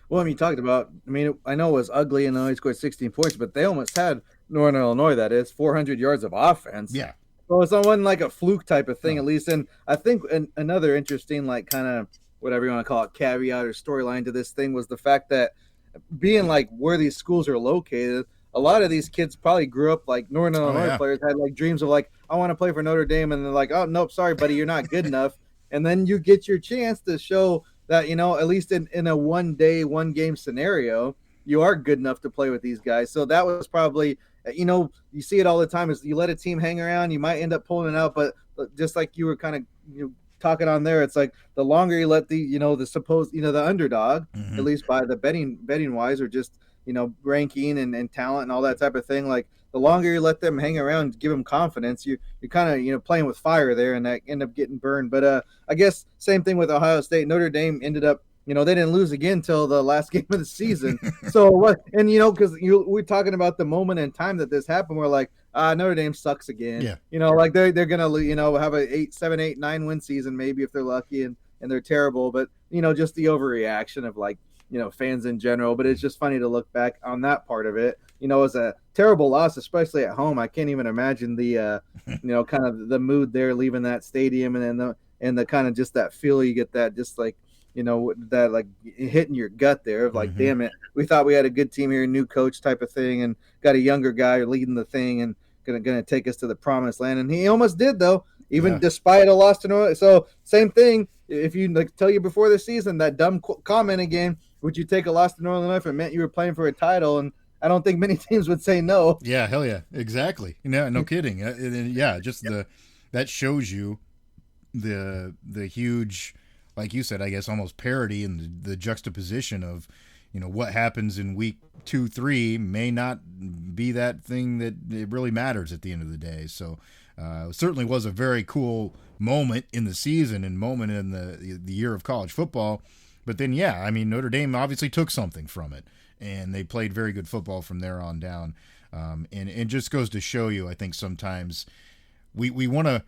Well, I mean, you talked about, I know it was ugly and they only scored 16 points, but they almost had Northern Illinois, that is, 400 yards of offense. Yeah. So it wasn't like a fluke type of thing, at least. And I think another interesting, like, kind of whatever you want to call it, caveat or storyline to this thing was the fact that, being like where these schools are located, a lot of these kids probably grew up like Northern Illinois players had like dreams of like, I want to play for Notre Dame, and they're like, oh nope, sorry buddy, you're not good enough. And then you get your chance to show that, at least in a 1 game scenario, you are good enough to play with these guys. So that was probably, you see it all the time, is you let a team hang around, you might end up pulling it out, but just like you were kind of talking on there, it's like the longer you let the the underdog, at least by the betting wise, or just ranking and talent and all that type of thing, like the longer you let them hang around, give them confidence, you're kind of playing with fire there, and that end up getting burned. But I guess same thing with Ohio State. Notre Dame ended up, they didn't lose again till the last game of the season. So what? And because we're talking about the moment in time that this happened, we're like, Notre Dame sucks again. Yeah. Like they're gonna have a 7, 8, 9 win season maybe if they're lucky, and they're terrible. But just the overreaction of like fans in general. But it's just funny to look back on that part of it. It was a terrible loss, especially at home. I can't even imagine the kind of the mood there leaving that stadium, and then the kind of just that feel you get, that just like that like hitting your gut there of like, damn it, we thought we had a good team here, new coach type of thing, and got a younger guy leading the thing and gonna take us to the promised land. And he almost did, though. even Yeah. despite a loss to North. So same thing. If you like tell you before the season that dumb comment again, would you take a loss to Northern if it meant you were playing for a title? And I don't think many teams would say no. Yeah, hell yeah, exactly. No kidding. Yeah, just that shows you the huge, like you said, I guess almost parity in the juxtaposition of, what happens in week 2, 3 may not be that thing that it really matters at the end of the day. So it certainly was a very cool moment in the season and moment in the year of college football. But then, yeah, I mean, Notre Dame obviously took something from it, and they played very good football from there on down. And it just goes to show you, I think sometimes we want to,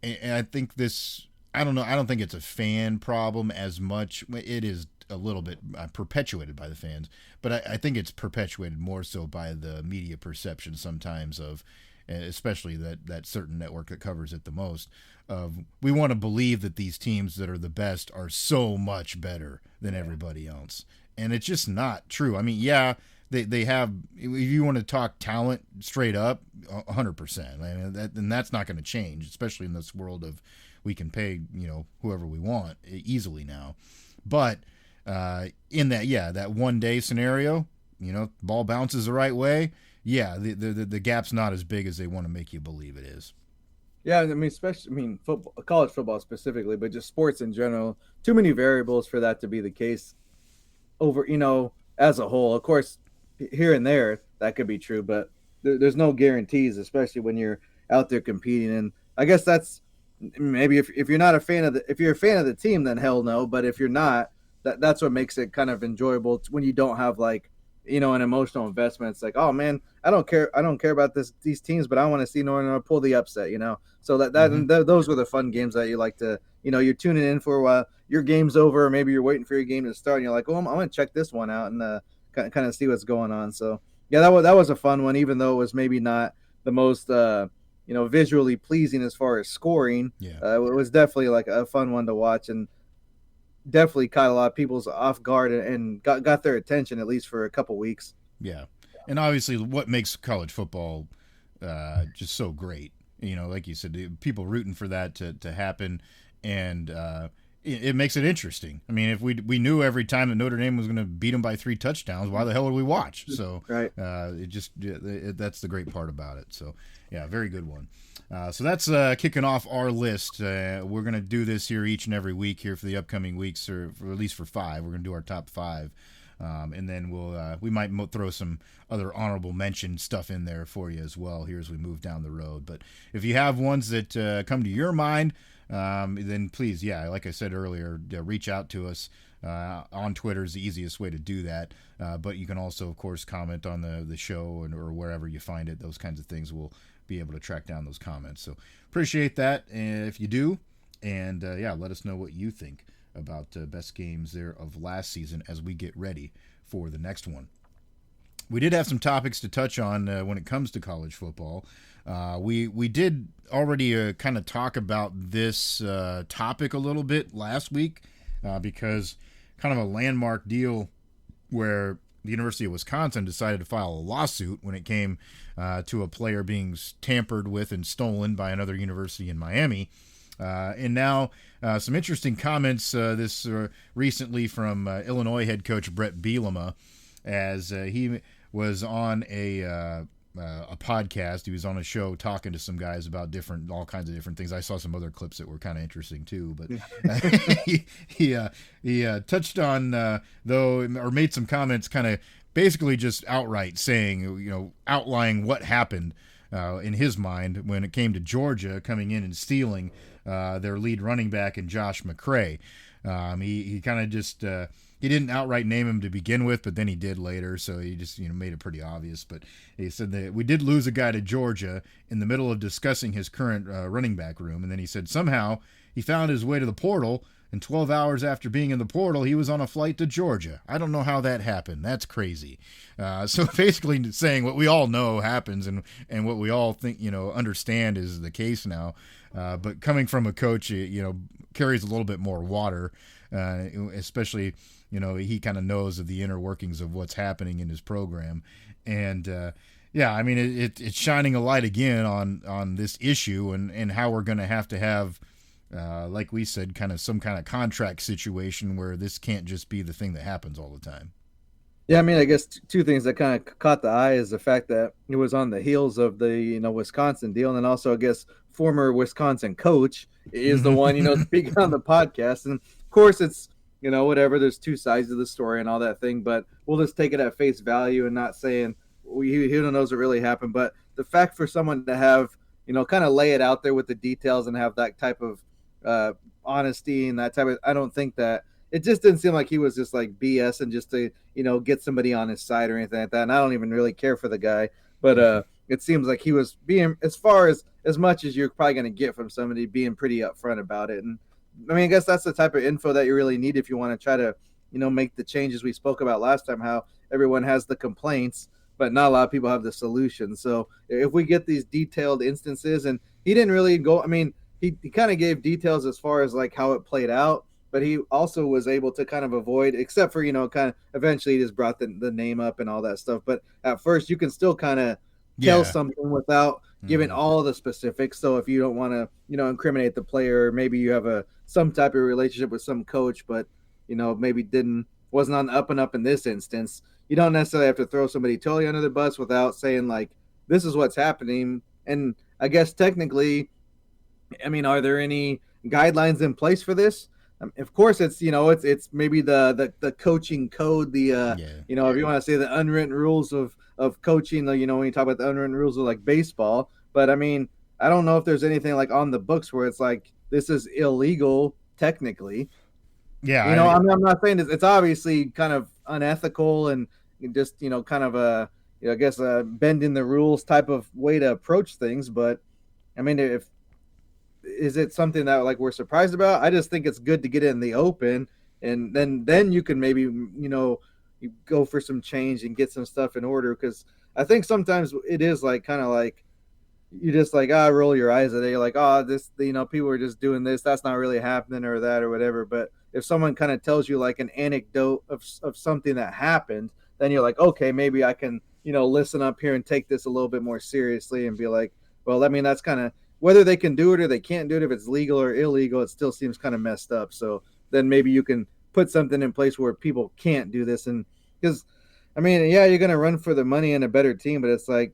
and I think this, I don't know, I don't think it's a fan problem as much. It is a little bit perpetuated by the fans, but I think it's perpetuated more so by the media perception sometimes of, especially that certain network that covers it the most, of we want to believe that these teams that are the best are so much better than everybody else. And it's just not true. I mean, yeah, they have, if you want to talk talent straight up, 100%. I mean, and that's not going to change, especially in this world of we can pay, whoever we want easily now. But in that, yeah, that 1 day scenario, ball bounces the right way. Yeah, the gap's not as big as they want to make you believe it is. Yeah, I mean, football, college football specifically, but just sports in general. Too many variables for that to be the case. Over, as a whole, of course, here and there that could be true, but there's no guarantees, especially when you're out there competing. And I guess that's maybe if you're not a fan of if you're a fan of the team, then hell no. But if you're not, that's what makes it kind of enjoyable. It's when you don't have like an emotional investment. It's like, oh man, I don't care about these teams, but I want to see Northern pull the upset. So those were the fun games that you like to, you're tuning in for a while. Your game's over, or maybe you're waiting for your game to start, and you're like, oh, I'm going to check this one out and kind of see what's going on. So yeah, that was a fun one, even though it was maybe not the most visually pleasing as far as scoring. Yeah, it was definitely like a fun one to watch, and definitely caught a lot of people's off guard and got their attention at least for a couple weeks. Yeah, and obviously, what makes college football just so great, like you said, people rooting for that to happen, and it makes it interesting. I mean, if we knew every time that Notre Dame was going to beat them by 3 touchdowns, why the hell would we watch? So right. That's the great part about it. So yeah, very good one. So that's kicking off our list. We're going to do this here each and every week here for the upcoming weeks, or at least for 5. We're going to do our top 5. And then we might throw some other honorable mention stuff in there for you as well here as we move down the road. But if you have ones that come to your mind, then please, yeah, like I said earlier, reach out to us. On Twitter is the easiest way to do that. But you can also, of course, comment on the show or wherever you find it. Those kinds of things will be able to track down those comments. So appreciate that if you do. And yeah, let us know what you think about best games there of last season as we get ready for the next one. We did have some topics to touch on when it comes to college football. We did already kind of talk about this topic a little bit last week because kind of a landmark deal where the University of Wisconsin decided to file a lawsuit when it came to a player being tampered with and stolen by another university in Miami. And now some interesting comments recently from Illinois head coach Brett Bielema, as he was on a podcast. He was on a show talking to some guys about all kinds of different things. I saw some other clips that were kind of interesting too, but he touched on or made some comments kind of basically just outright saying, outlining what happened in his mind when it came to Georgia coming in and stealing their lead running back in Josh McCray. He kind of just he didn't outright name him to begin with, but then he did later, so he just made it pretty obvious. But he said that we did lose a guy to Georgia in the middle of discussing his current running back room, and then he said somehow he found his way to the portal, and 12 hours after being in the portal, he was on a flight to Georgia. I don't know how that happened. That's crazy. So basically saying what we all know happens and what we all think understand is the case now. But coming from a coach, carries a little bit more water, especially, he kind of knows of the inner workings of what's happening in his program. And Yeah, I mean, it's shining a light again on this issue and how we're going to have, like we said, kind of some kind of contract situation where this can't just be the thing that happens all the time. Yeah, I mean, I guess two things that kind of caught the eye is the fact that it was on the heels of the Wisconsin deal, and then also I guess former Wisconsin coach is the one speaking on the podcast, and of course it's whatever. There's two sides of the story and all that thing, but we'll just take it at face value and not saying who knows what really happened. But the fact for someone to have kind of lay it out there with the details and have that type of honesty and that type of, I don't think that. It just didn't seem like he was just like BS and just to get somebody on his side or anything like that. And I don't even really care for the guy, but it seems like he was being as much as you're probably going to get from somebody, being pretty upfront about it. And I mean, I guess that's the type of info that you really need if you want to try to make the changes we spoke about last time. How everyone has the complaints, but not a lot of people have the solutions. So if we get these detailed instances, and he didn't really go. I mean, he kind of gave details as far as like how it played out. But he also was able to kind of avoid, except for, kind of eventually he just brought the name up and all that stuff. But at first you can still kind of tell something without giving all the specifics. So if you don't want to, incriminate the player, maybe you have some type of relationship with some coach, but, maybe wasn't on the up and up in this instance. You don't necessarily have to throw somebody totally under the bus without saying like, this is what's happening. And I guess technically, I mean, are there any guidelines in place for this? Of course, it's it's maybe the coaching code, if you want to say the unwritten rules of coaching, when you talk about the unwritten rules of like baseball. But I mean, I don't know if there's anything like on the books where it's like this is illegal technically. Yeah, I'm not saying it's obviously kind of unethical and just kind of I guess a bending the rules type of way to approach things. But I mean, is it something that like we're surprised about? I just think it's good to get it in the open, and then you can maybe you go for some change and get some stuff in order, because I think sometimes it is like kind of like you just like roll your eyes at it. You're like, this people are just doing this, that's not really happening or that or whatever. But if someone kind of tells you like an anecdote of something that happened, then you're like, okay, maybe I can listen up here and take this a little bit more seriously and be like, well, I mean, that's kind of whether they can do it or they can't do it, if it's legal or illegal, it still seems kind of messed up. So then maybe you can put something in place where people can't do this. And because, I mean, yeah, you're going to run for the money and a better team, but it's like,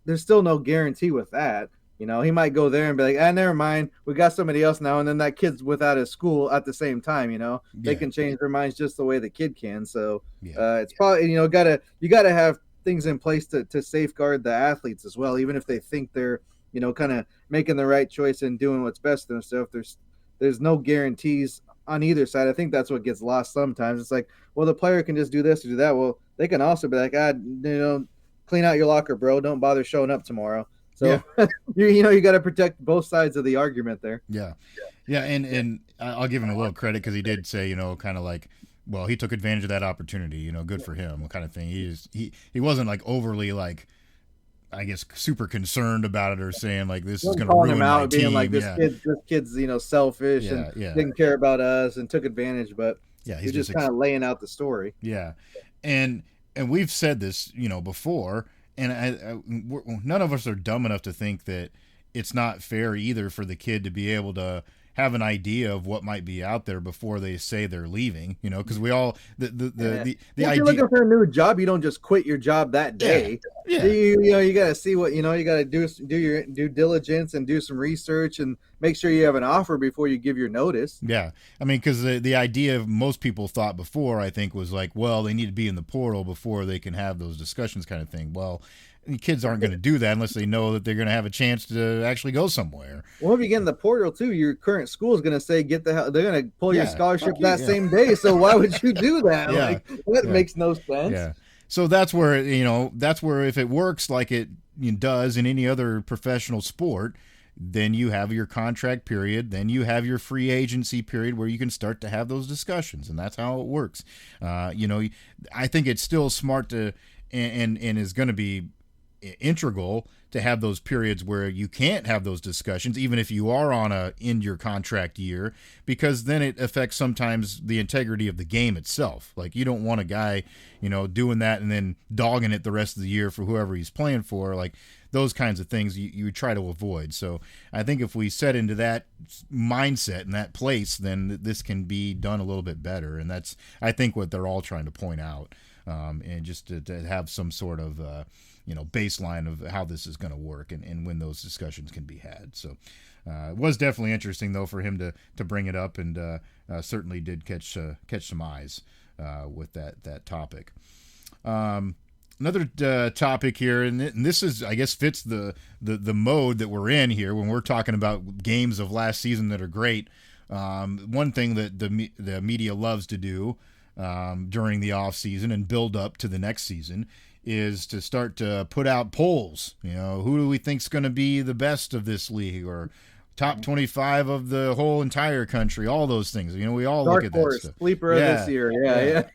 there's still no guarantee with that. He might go there and be like, never mind, we got somebody else now. And then that kid's without his school at the same time, they can change their minds just the way the kid can. So it's probably, you got to have things in place to safeguard the athletes as well, even if they think they're, kind of making the right choice and doing what's best for themselves. There's no guarantees on either side. I think that's what gets lost sometimes. It's like, well, the player can just do this or do that. Well, they can also be like, clean out your locker, bro. Don't bother showing up tomorrow. So you got to protect both sides of the argument there. Yeah. And I'll give him a little credit because he did say, kind of like, well, he took advantage of that opportunity. Good for him, kind of thing. He wasn't like overly like, I guess, super concerned about it or saying like this is going to ruin my team. Being like this kid's selfish and didn't care about us and took advantage. But he's just kind of laying out the story. Yeah, and we've said this before, and none of us are dumb enough to think that it's not fair either for the kid to be able to have an idea of what might be out there before they say they're leaving, because we all the if idea. You're looking for a new job, you don't just quit your job that day. You got to see what you got to do your due diligence and do some research and make sure you have an offer before you give your notice. Yeah, I mean, because the idea of most people thought before, I think, was like, well, they need to be in the portal before they can have those discussions, kind of thing. Well, kids aren't going to do that unless they know that they're going to have a chance to actually go somewhere. Well, if you get in the portal too, your current school is going to say, get the hell, they're going to pull your scholarship that same day. So why would you do that? That makes no sense. Yeah. So that's where, if it works like it does in any other professional sport, then you have your contract period, then you have your free agency period where you can start to have those discussions. And that's how it works. I think it's still smart to, and is going to be integral to have those periods where you can't have those discussions, even if you are on a end your contract year, because then it affects sometimes the integrity of the game itself. Like, you don't want a guy, doing that and then dogging it the rest of the year for whoever he's playing for. Like, those kinds of things you try to avoid. So I think if we set into that mindset and that place, then this can be done a little bit better. And that's, I think, what they're all trying to point out. And just to have some sort of baseline of how this is going to work and when those discussions can be had. So it was definitely interesting, though, for him to bring it up, and certainly did catch some eyes with that topic. Another topic here, and this is, I guess, fits the mode that we're in here when we're talking about games of last season that are great. One thing that the media loves to do during the off season and build up to the next season is to start to put out polls. Who do we think's going to be the best of this league, or top 25 of the whole entire country, all those things. We all Dark look at horse, that stuff. Sleeper of this year.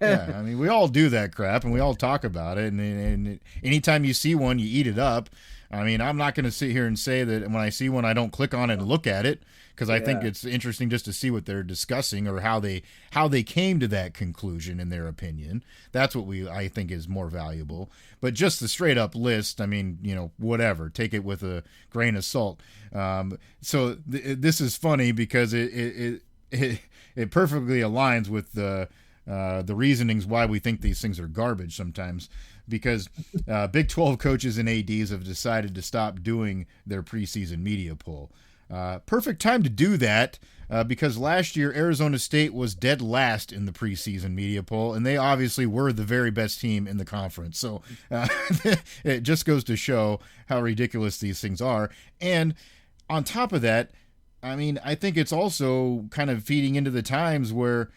Yeah. I mean, we all do that crap, and we all talk about it. And anytime you see one, you eat it up. I mean, I'm not going to sit here and say that when I see one, I don't click on it and look at it, because I think it's interesting just to see what they're discussing or how they came to that conclusion in their opinion. That's what I think is more valuable. But just the straight up list, I mean, whatever, take it with a grain of salt. So this is funny because it perfectly aligns with the reasonings why we think these things are garbage sometimes. Because Big 12 coaches and ADs have decided to stop doing their preseason media poll. Perfect time to do that because last year Arizona State was dead last in the preseason media poll, and they obviously were the very best team in the conference. So it just goes to show how ridiculous these things are. And on top of that, I mean, I think it's also kind of feeding into the times where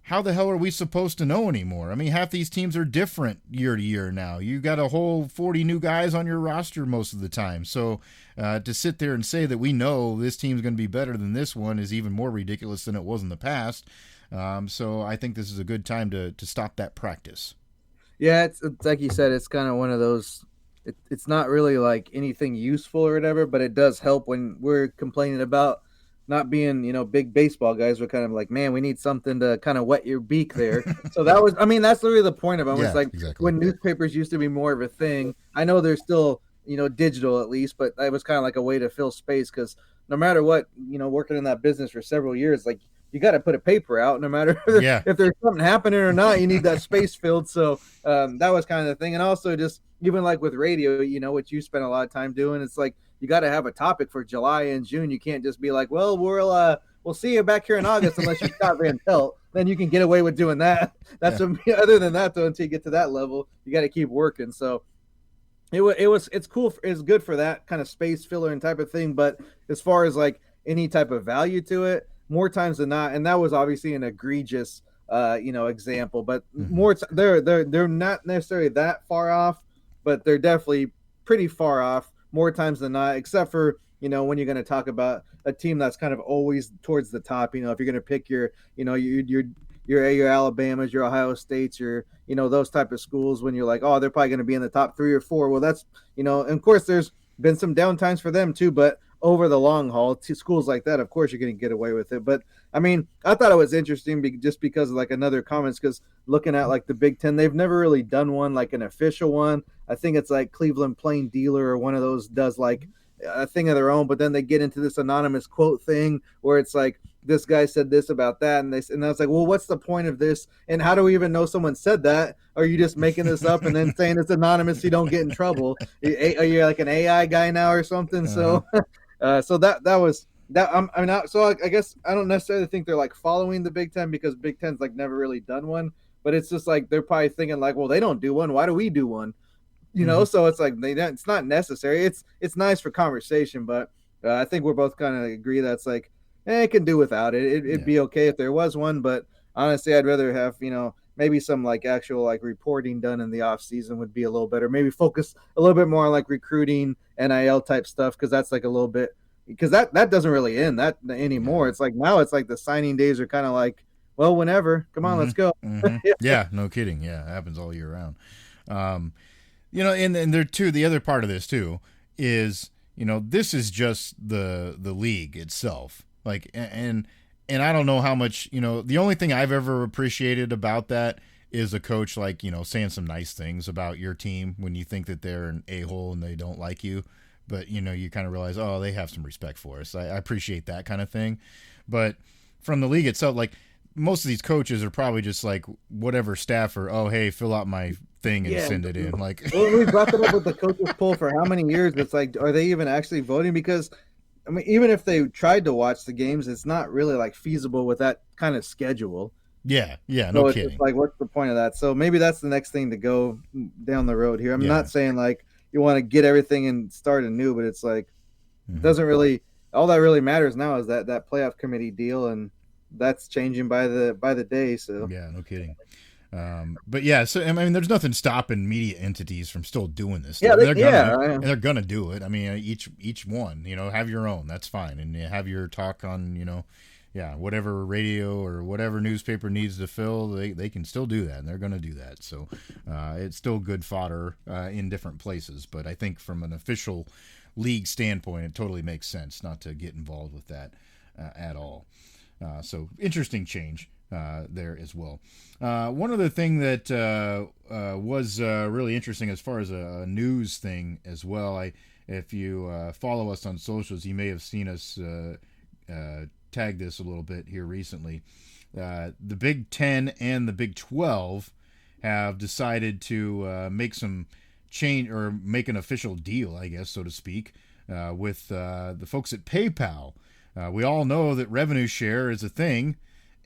how the hell are we supposed to know anymore? I mean, half these teams are different year to year now. You got a whole 40 new guys on your roster most of the time. So to sit there and say that we know this team's going to be better than this one is even more ridiculous than it was in the past. So I think this is a good time to stop that practice. Yeah, it's like you said, it's kind of one of those, it's not really like anything useful or whatever, but it does help when we're complaining about not being, big baseball guys. We're kind of like, man, we need something to kind of wet your beak there. So that's literally the point of it. It's like exactly. When newspapers used to be more of a thing. I know they're still, digital at least, but it was kind of like a way to fill space because no matter what, working in that business for several years, like you got to put a paper out no matter if there's something happening or not, you need that space filled. So that was kind of the thing. And also just even like with radio, what you spent a lot of time doing, it's like, you got to have a topic for July and June. You can't just be like, well, we'll see you back here in August unless you Scott Van Pelt. Then you can get away with doing that. That's other than that, though, until you get to that level, you got to keep working. So it's cool. It's good for that kind of space filler and type of thing. But as far as like any type of value to it, more times than not, and that was obviously an egregious, example. But more they're not necessarily that far off, but they're definitely pretty far off. More times than not, except for, when you're going to talk about a team that's kind of always towards the top, if you're going to pick your Alabamas, your Ohio States, your, those type of schools when you're like, oh, they're probably going to be in the top 3 or 4. Well, that's, and of course there's been some down times for them too, but over the long haul to schools like that, of course you're going to get away with it. But I mean, I thought it was interesting just because of like another comments, because looking at like the Big Ten, they've never really done one, like an official one. I think it's like Cleveland Plain Dealer or one of those does like a thing of their own, but then they get into this anonymous quote thing where it's like, this guy said this about that. And I was like, well, what's the point of this? And how do we even know someone said that? Are you just making this up and then saying it's anonymous so you don't get in trouble? Are you like an AI guy now or something? So that was that. So I guess I don't necessarily think they're like following the Big Ten because Big Ten's like never really done one, but it's just like they're probably thinking like, well, they don't do one. Why do we do one? So it's like it's not necessary. It's nice for conversation, but I think we're both kind of agree that's like it can do without it. It'd be okay if there was one, but honestly, I'd rather have maybe some like actual like reporting done in the off season would be a little better. Maybe focus a little bit more on like recruiting, NIL type stuff, because that's like a little bit because that doesn't really end that anymore. It's like now it's like the signing days are kind of like, well, whenever, come on, let's go. Yeah, no kidding. Yeah, it happens all year round. And there too, the other part of this too is, this is just the league itself. Like, and I don't know how much, the only thing I've ever appreciated about that is a coach like, saying some nice things about your team when you think that they're an a-hole and they don't like you. But, you kind of realize, oh, they have some respect for us. I appreciate that kind of thing. But from the league itself, like, most of these coaches are probably just like whatever staffer, oh, hey, fill out my thing and send it in. Like, well, we brought that up with the coaches poll for how many years? It's like, are they even actually voting? Because I mean, even if they tried to watch the games, it's not really like feasible with that kind of schedule. Yeah, no so kidding. It's like, what's the point of that? So maybe that's the next thing to go down the road here. I'm not saying like you want to get everything and start anew, but it's like it doesn't really. All that really matters now is that playoff committee deal, and that's changing by the day. So yeah, no kidding. But yeah, so I mean, there's nothing stopping media entities from still doing this. Yeah, they're gonna do it. I mean, each one, have your own. That's fine, and you have your talk on, whatever radio or whatever newspaper needs to fill. They can still do that, and they're gonna do that. So it's still good fodder in different places. But I think from an official league standpoint, it totally makes sense not to get involved with that at all. So interesting change there as well. One other thing that was really interesting as far as a news thing as well. If you follow us on socials, you may have seen us tag this a little bit here recently. The Big Ten and the Big 12 have decided to make some change or make an official deal, I guess, so to speak, with the folks at PayPal. We all know that revenue share is a thing,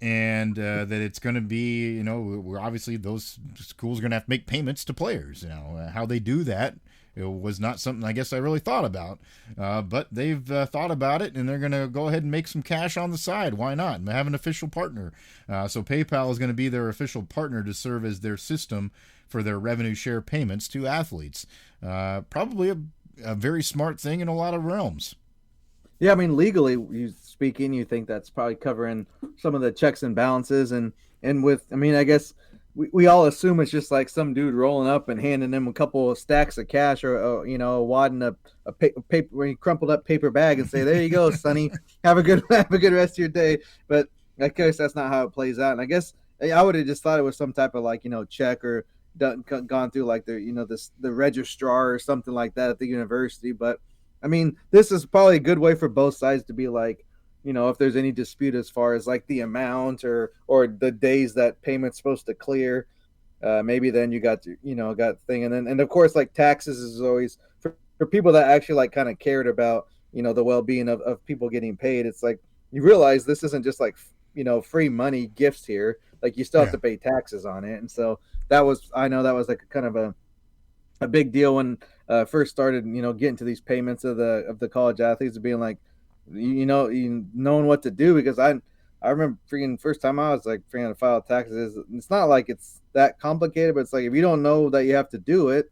and that it's going to be, we're obviously those schools are going to have to make payments to players. How they do that, it was not something I guess I really thought about, but they've thought about it, and they're going to go ahead and make some cash on the side. Why not? And have an official partner. So PayPal is going to be their official partner to serve as their system for their revenue share payments to athletes. Probably a very smart thing in a lot of realms. Yeah, I mean, legally speaking, you think that's probably covering some of the checks and balances, and with, I mean, I guess we all assume it's just like some dude rolling up and handing them a couple of stacks of cash or a wad in a paper, crumpled up paper bag and say, "There you go, Sonny, have a good rest of your day." But I guess that's not how it plays out. And I guess I would have just thought it was some type of like check or gone through like the registrar or something like that at the university, but. I mean, this is probably a good way for both sides to be like, if there's any dispute as far as like the amount or the days that payment's supposed to clear, maybe then you got thing. And of course, like taxes is always for people that actually like kind of cared about, the well-being of people getting paid. It's like, you realize this isn't just like, free money gifts here. Like you still have to pay taxes on it. And so I know that was like kind of a big deal when first started, getting to these payments of the college athletes, being like, knowing what to do, because I remember freaking first time I was like freaking to file taxes. It's not like it's that complicated, but it's like if you don't know that you have to do it,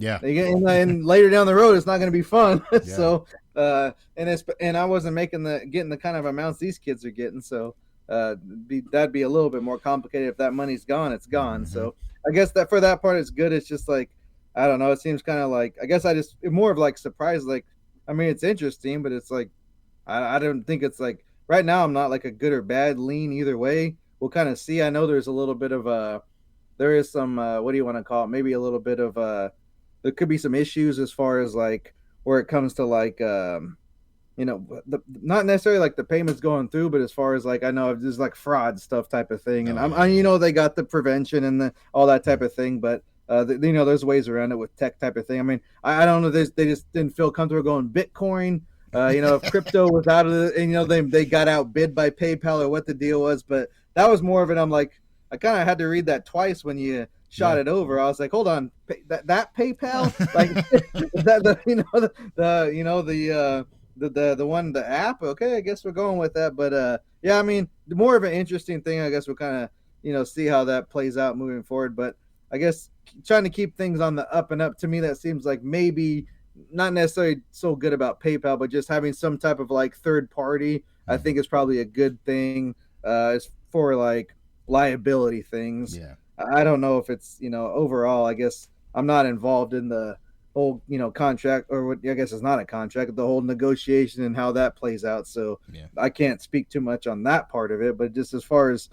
and later down the road, it's not going to be fun. Yeah. So and I wasn't getting the kind of amounts these kids are getting, so that'd be a little bit more complicated. If that money's gone, it's gone. Mm-hmm. So I guess that for that part, it's good. It's just like, I don't know. It seems kind of like, I guess more of like surprised. Like, I mean, it's interesting, but it's like, I don't think it's like right now. I'm not like a good or bad lean either way. We'll kind of see. I know there's a little bit of there is some, what do you want to call it? Maybe a little bit of there could be some issues as far as like where it comes to like, not necessarily like the payments going through, but as far as like, I know there's like fraud stuff type of thing. And they got the prevention and all that type of thing, but there's ways around it with tech type of thing. I mean, I don't know. They just didn't feel comfortable going Bitcoin. If crypto was out of it, and they got outbid by PayPal or what the deal was. But that was more of it. I'm like, I kind of had to read that twice when you shot it over. I was like, hold on, that PayPal, like the one, the app. Okay, I guess we're going with that. But yeah, I mean, more of an interesting thing. I guess we'll kind of see how that plays out moving forward. But I guess trying to keep things on the up and up, to me, that seems like maybe not necessarily so good about PayPal, but just having some type of like third party, I think is probably a good thing as for like liability things. Yeah. I don't know if it's, overall, I guess I'm not involved in the whole, contract, or what I guess it's not a contract, the whole negotiation and how that plays out. So Yeah. I can't speak too much on that part of it, but just as far as,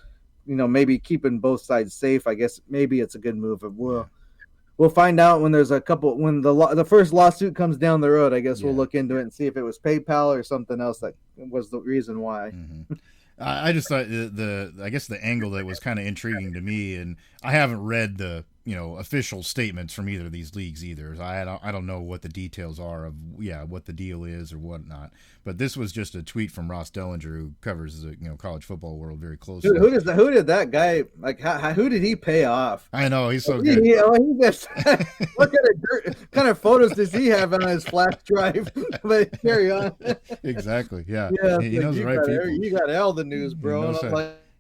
maybe keeping both sides safe, I guess maybe it's a good move. We'll find out when there's when the first lawsuit comes down the road. I guess we'll look into it and see if it was PayPal or something else that was the reason why. Mm-hmm. I just thought I guess the angle that was kind of intriguing to me, and I haven't read the official statements from either of these leagues either. I don't know what the details are of what the deal is or whatnot. But this was just a tweet from Ross Dellinger, who covers the college football world very closely. Who did that guy like? Who did he pay off? I know he's so good. What kind of photos does he have on his flash drive? But carry on. Exactly. Yeah. He knows the right people. You got all the news, bro.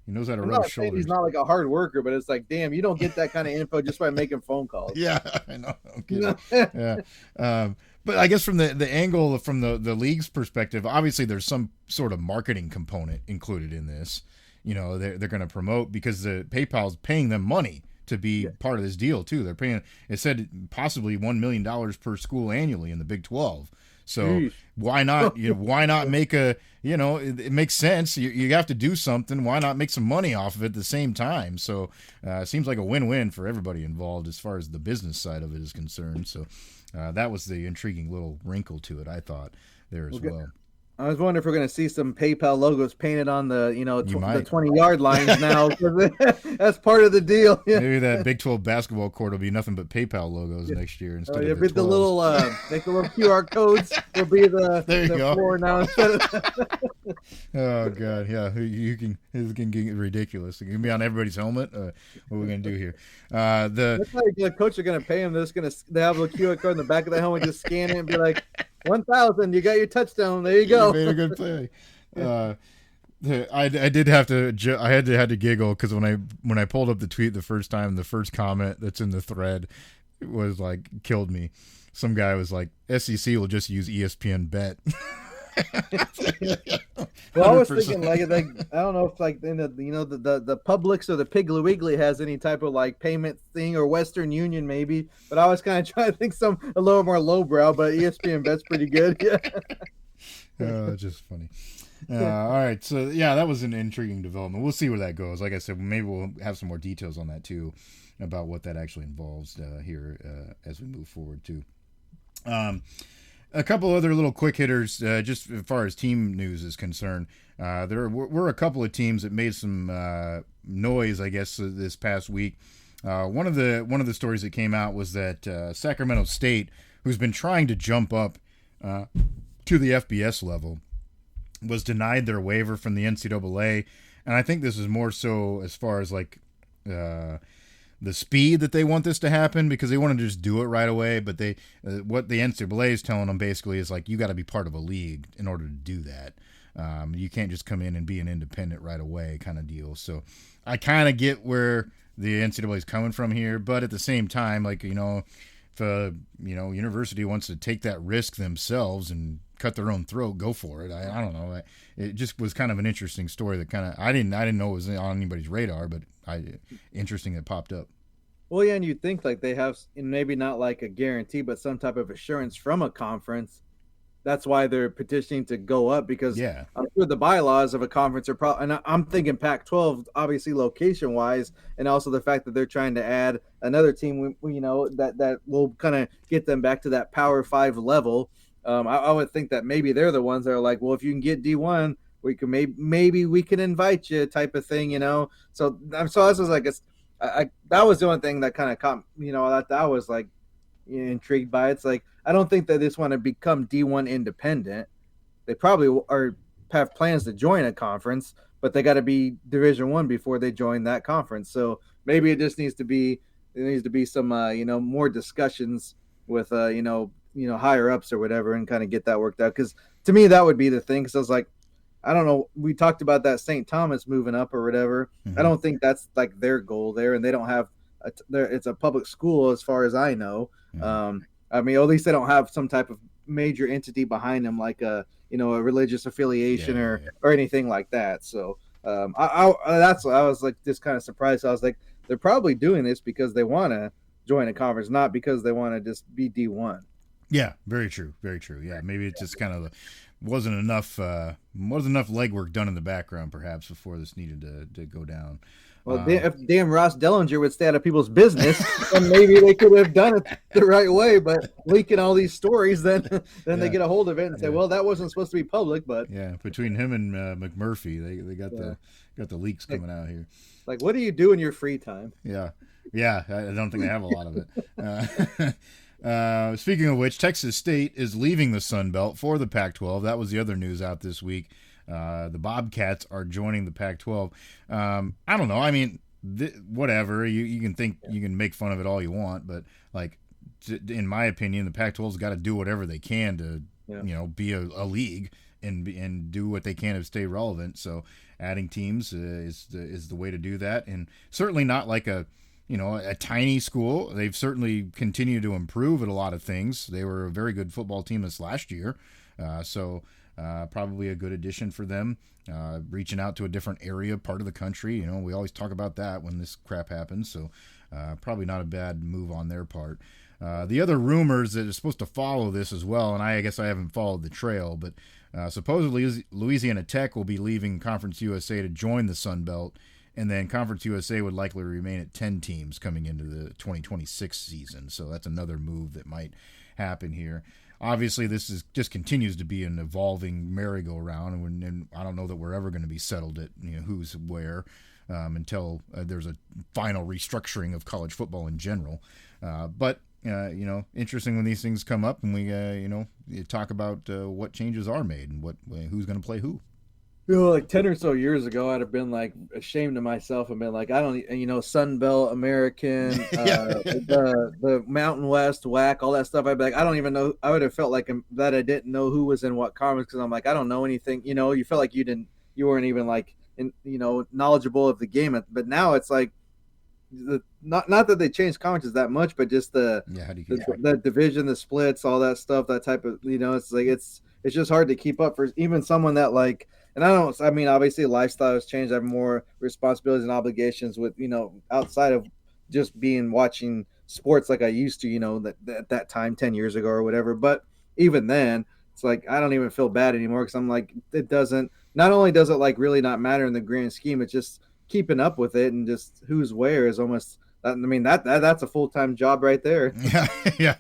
He knows how to rub shoulders. He's not like a hard worker, but it's like, damn, you don't get that kind of info just by making phone calls. Yeah, I know. Yeah. But I guess from the angle from the league's perspective, obviously there's some sort of marketing component included in this. They're going to promote because the PayPal's paying them money to be part of this deal too. They're paying. It said possibly $1 million per school annually in the Big 12. So why not? Why not make a? It makes sense. You have to do something. Why not make some money off of it at the same time? So it seems like a win-win for everybody involved as far as the business side of it is concerned. So that was the intriguing little wrinkle to it, I thought, there as well. I was wondering if we're going to see some PayPal logos painted on the, the 20-yard lines now. That's part of the deal. Yeah. Maybe that Big 12 basketball court will be nothing but PayPal logos next year instead of the 12s. The little, make the little QR codes will be the floor now instead of. Oh God, yeah, this can get ridiculous. It can be on everybody's helmet. What are we going to do here? That's how the coach are going to pay him. They have a QR code in the back of the helmet, just scan it and be like, 1,000, you got your touchdown. There you go. You made a good play. I did have to. I had to giggle because when I pulled up the tweet the first time, the first comment that's in the thread was like killed me. Some guy was like, "SEC will just use ESPN Bet." Well, I was thinking like I don't know if like in the Publix or the Piggly Wiggly has any type of like payment thing, or Western Union maybe, but I was kind of trying to think a little more lowbrow, but ESPN Bet's pretty good. Yeah. Just funny. All right, so yeah, that was an intriguing development. We'll see where that goes. Like I said, maybe we'll have some more details on that too, about what that actually involves here as we move forward too. A couple other little quick hitters, just as far as team news is concerned. There were a couple of teams that made some noise, I guess, this past week. One of the stories that came out was that Sacramento State, who's been trying to jump up to the FBS level, was denied their waiver from the NCAA, and I think this is more so as far as like the speed that they want this to happen, because they want to just do it right away. But they what the NCAA is telling them basically is like, you got to be part of a league in order to do that. You can't just come in and be an independent right away kind of deal. So I kind of get where the NCAA is coming from here, but at the same time, like, if university wants to take that risk themselves and cut their own throat, go for it. I don't know. It just was kind of an interesting story that kind of I didn't know it was on anybody's radar, but interesting it popped up. Well, yeah, and you'd think like they have maybe not like a guarantee, but some type of assurance from a conference. That's why they're petitioning to go up, because I'm sure the bylaws of a conference are probably, and I'm thinking Pac-12, obviously location-wise, and also the fact that they're trying to add another team, that will kind of get them back to that Power 5 level. I would think that maybe they're the ones that are like, well, if you can get D1, we can maybe we can invite you, type of thing, So this was like that was the only thing that kind of caught, that I was like intrigued by. It's like, I don't think that they just want to become D1 independent. They probably have plans to join a conference, but they got to be Division I before they join that conference. So maybe it just needs to be some more discussions with higher ups or whatever, and kind of get that worked out. Because to me, that would be the thing. Because I was like, I don't know. We talked about that St. Thomas moving up or whatever. Mm-hmm. I don't think that's like their goal there, and they don't have it's a public school as far as I know. Mm-hmm. I mean, at least they don't have some type of major entity behind them, like a religious affiliation or anything like that. So I was like just kind of surprised. I was like, they're probably doing this because they want to join a conference, not because they want to just be D1. Yeah, very true, very true. Yeah, maybe it just kind of wasn't enough legwork done in the background, perhaps, before this needed to go down. Well, if damn Ross Dellinger would stay out of people's business, then maybe they could have done it the right way. But leaking all these stories, then they get a hold of it and say, "Well, that wasn't supposed to be public." But yeah, between him and McMurphy, they got the leaks coming out here. Like, what do you do in your free time? Yeah, I don't think they have a lot of it. Speaking of which, Texas State is leaving the Sun Belt for the Pac-12. That was the other news out this week. The Bobcats are joining the Pac-12. I don't know. I mean, whatever. You can think you can make fun of it all you want, but like, in my opinion, the Pac-12's got to do whatever they can to be a league and do what they can to stay relevant. So adding teams is the way to do that, and certainly not like a tiny school. They've certainly continued to improve at a lot of things. They were a very good football team this last year, so probably a good addition for them. Reaching out to a different part of the country. We always talk about that when this crap happens, so probably not a bad move on their part. The other rumors that are supposed to follow this as well, and I guess I haven't followed the trail, but supposedly Louisiana Tech will be leaving Conference USA to join the Sun Belt. And then Conference USA would likely remain at 10 teams coming into the 2026 season. So that's another move that might happen here. Obviously, this just continues to be an evolving merry-go-round, and I don't know that we're ever going to be settled at who's where until there's a final restructuring of college football in general. But interesting when these things come up and we talk about what changes are made and who's going to play who. Like 10 or so years ago, I'd have been like ashamed of myself and been like, I don't, Sun Belt, American, the Mountain West, WAC, all that stuff. I'd be like, I don't even know. I would have felt like that I didn't know who was in what conference because I'm like, I don't know anything. You felt like you weren't even like, knowledgeable of the game. But now it's like, not that they changed conferences that much, but just the division, the splits, all that stuff, that type of, it's like it's just hard to keep up for even someone that like. And obviously lifestyle has changed. I have more responsibilities and obligations with, outside of just watching sports like I used to, at that time, 10 years ago or whatever. But even then, it's like, I don't even feel bad anymore because I'm like, not only does it like really not matter in the grand scheme, it's just keeping up with it and just who's where is almost, that's a full-time job right there. Yeah.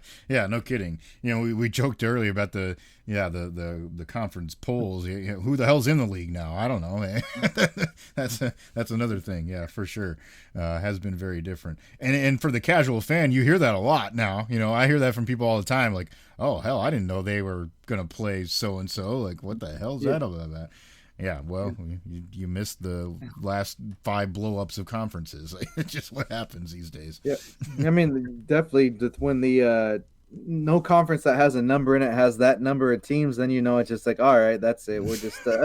No kidding. We joked earlier about the conference polls. Who the hell's in the league now? I don't know. That's another thing. Yeah, for sure. Has been very different. And for the casual fan, you hear that a lot now. I hear that from people all the time. Like, oh hell, I didn't know they were gonna play so and so. Like, what the hell's that about that? Yeah, well, you missed the last 5 blow-ups of conferences. It's just what happens these days. Yeah, definitely when the no conference that has a number in it has that number of teams, then it's just like, all right, that's it. We're just we're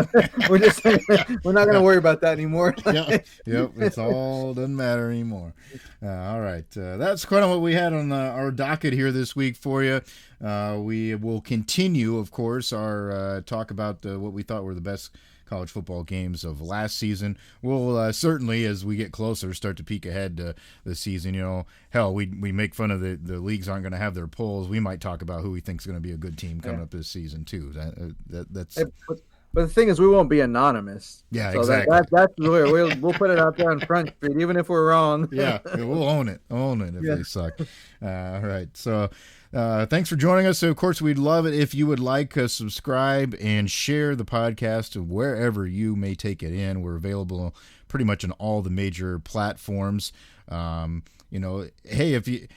not going to worry about that anymore. Yep, it's all doesn't matter anymore. All right, that's kind of what we had on our docket here this week for you. We will continue, of course, our talk about what we thought were the best college football games of last season. We'll certainly, as we get closer, start to peek ahead to the season. Hell, we make fun of the leagues aren't going to have their polls. We might talk about who we think is going to be a good team coming up this season too. That's. But the thing is, we won't be anonymous. Yeah, so exactly. That's where we'll put it out there on Front Street, even if we're wrong. Yeah, we'll own it if they suck. All right, so. Thanks for joining us. So, of course, we'd love it if you would like to subscribe and share the podcast wherever you may take it in. We're available pretty much on all the major platforms. Hey, if you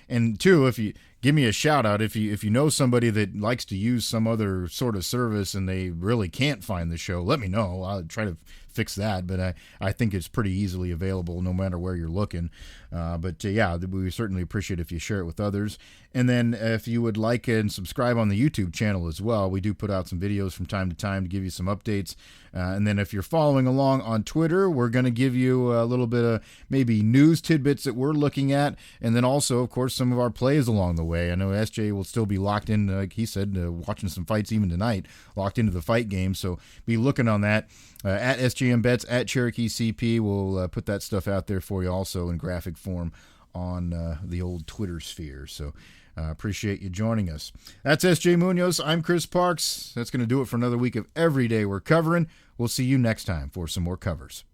give me a shout out, if you know somebody that likes to use some other sort of service and they really can't find the show, let me know. I'll try to fix that, but I think it's pretty easily available no matter where you're looking. We certainly appreciate if you share it with others. And then if you would like and subscribe on the YouTube channel as well, we do put out some videos from time to time to give you some updates. And then if you're following along on Twitter, we're going to give you a little bit of maybe news tidbits that we're looking at. And then also, of course, some of our plays along the way. I know SJ will still be locked in, like he said, watching some fights even tonight, locked into the fight game. So be looking on that. At SGM Bets, at Cherokee CP, we'll put that stuff out there for you also in graphic form on the old Twitter sphere. So appreciate you joining us. That's SJ Munoz. I'm Chris Parks. That's going to do it for another week of Every Day We're Covering. We'll see you next time for some more covers.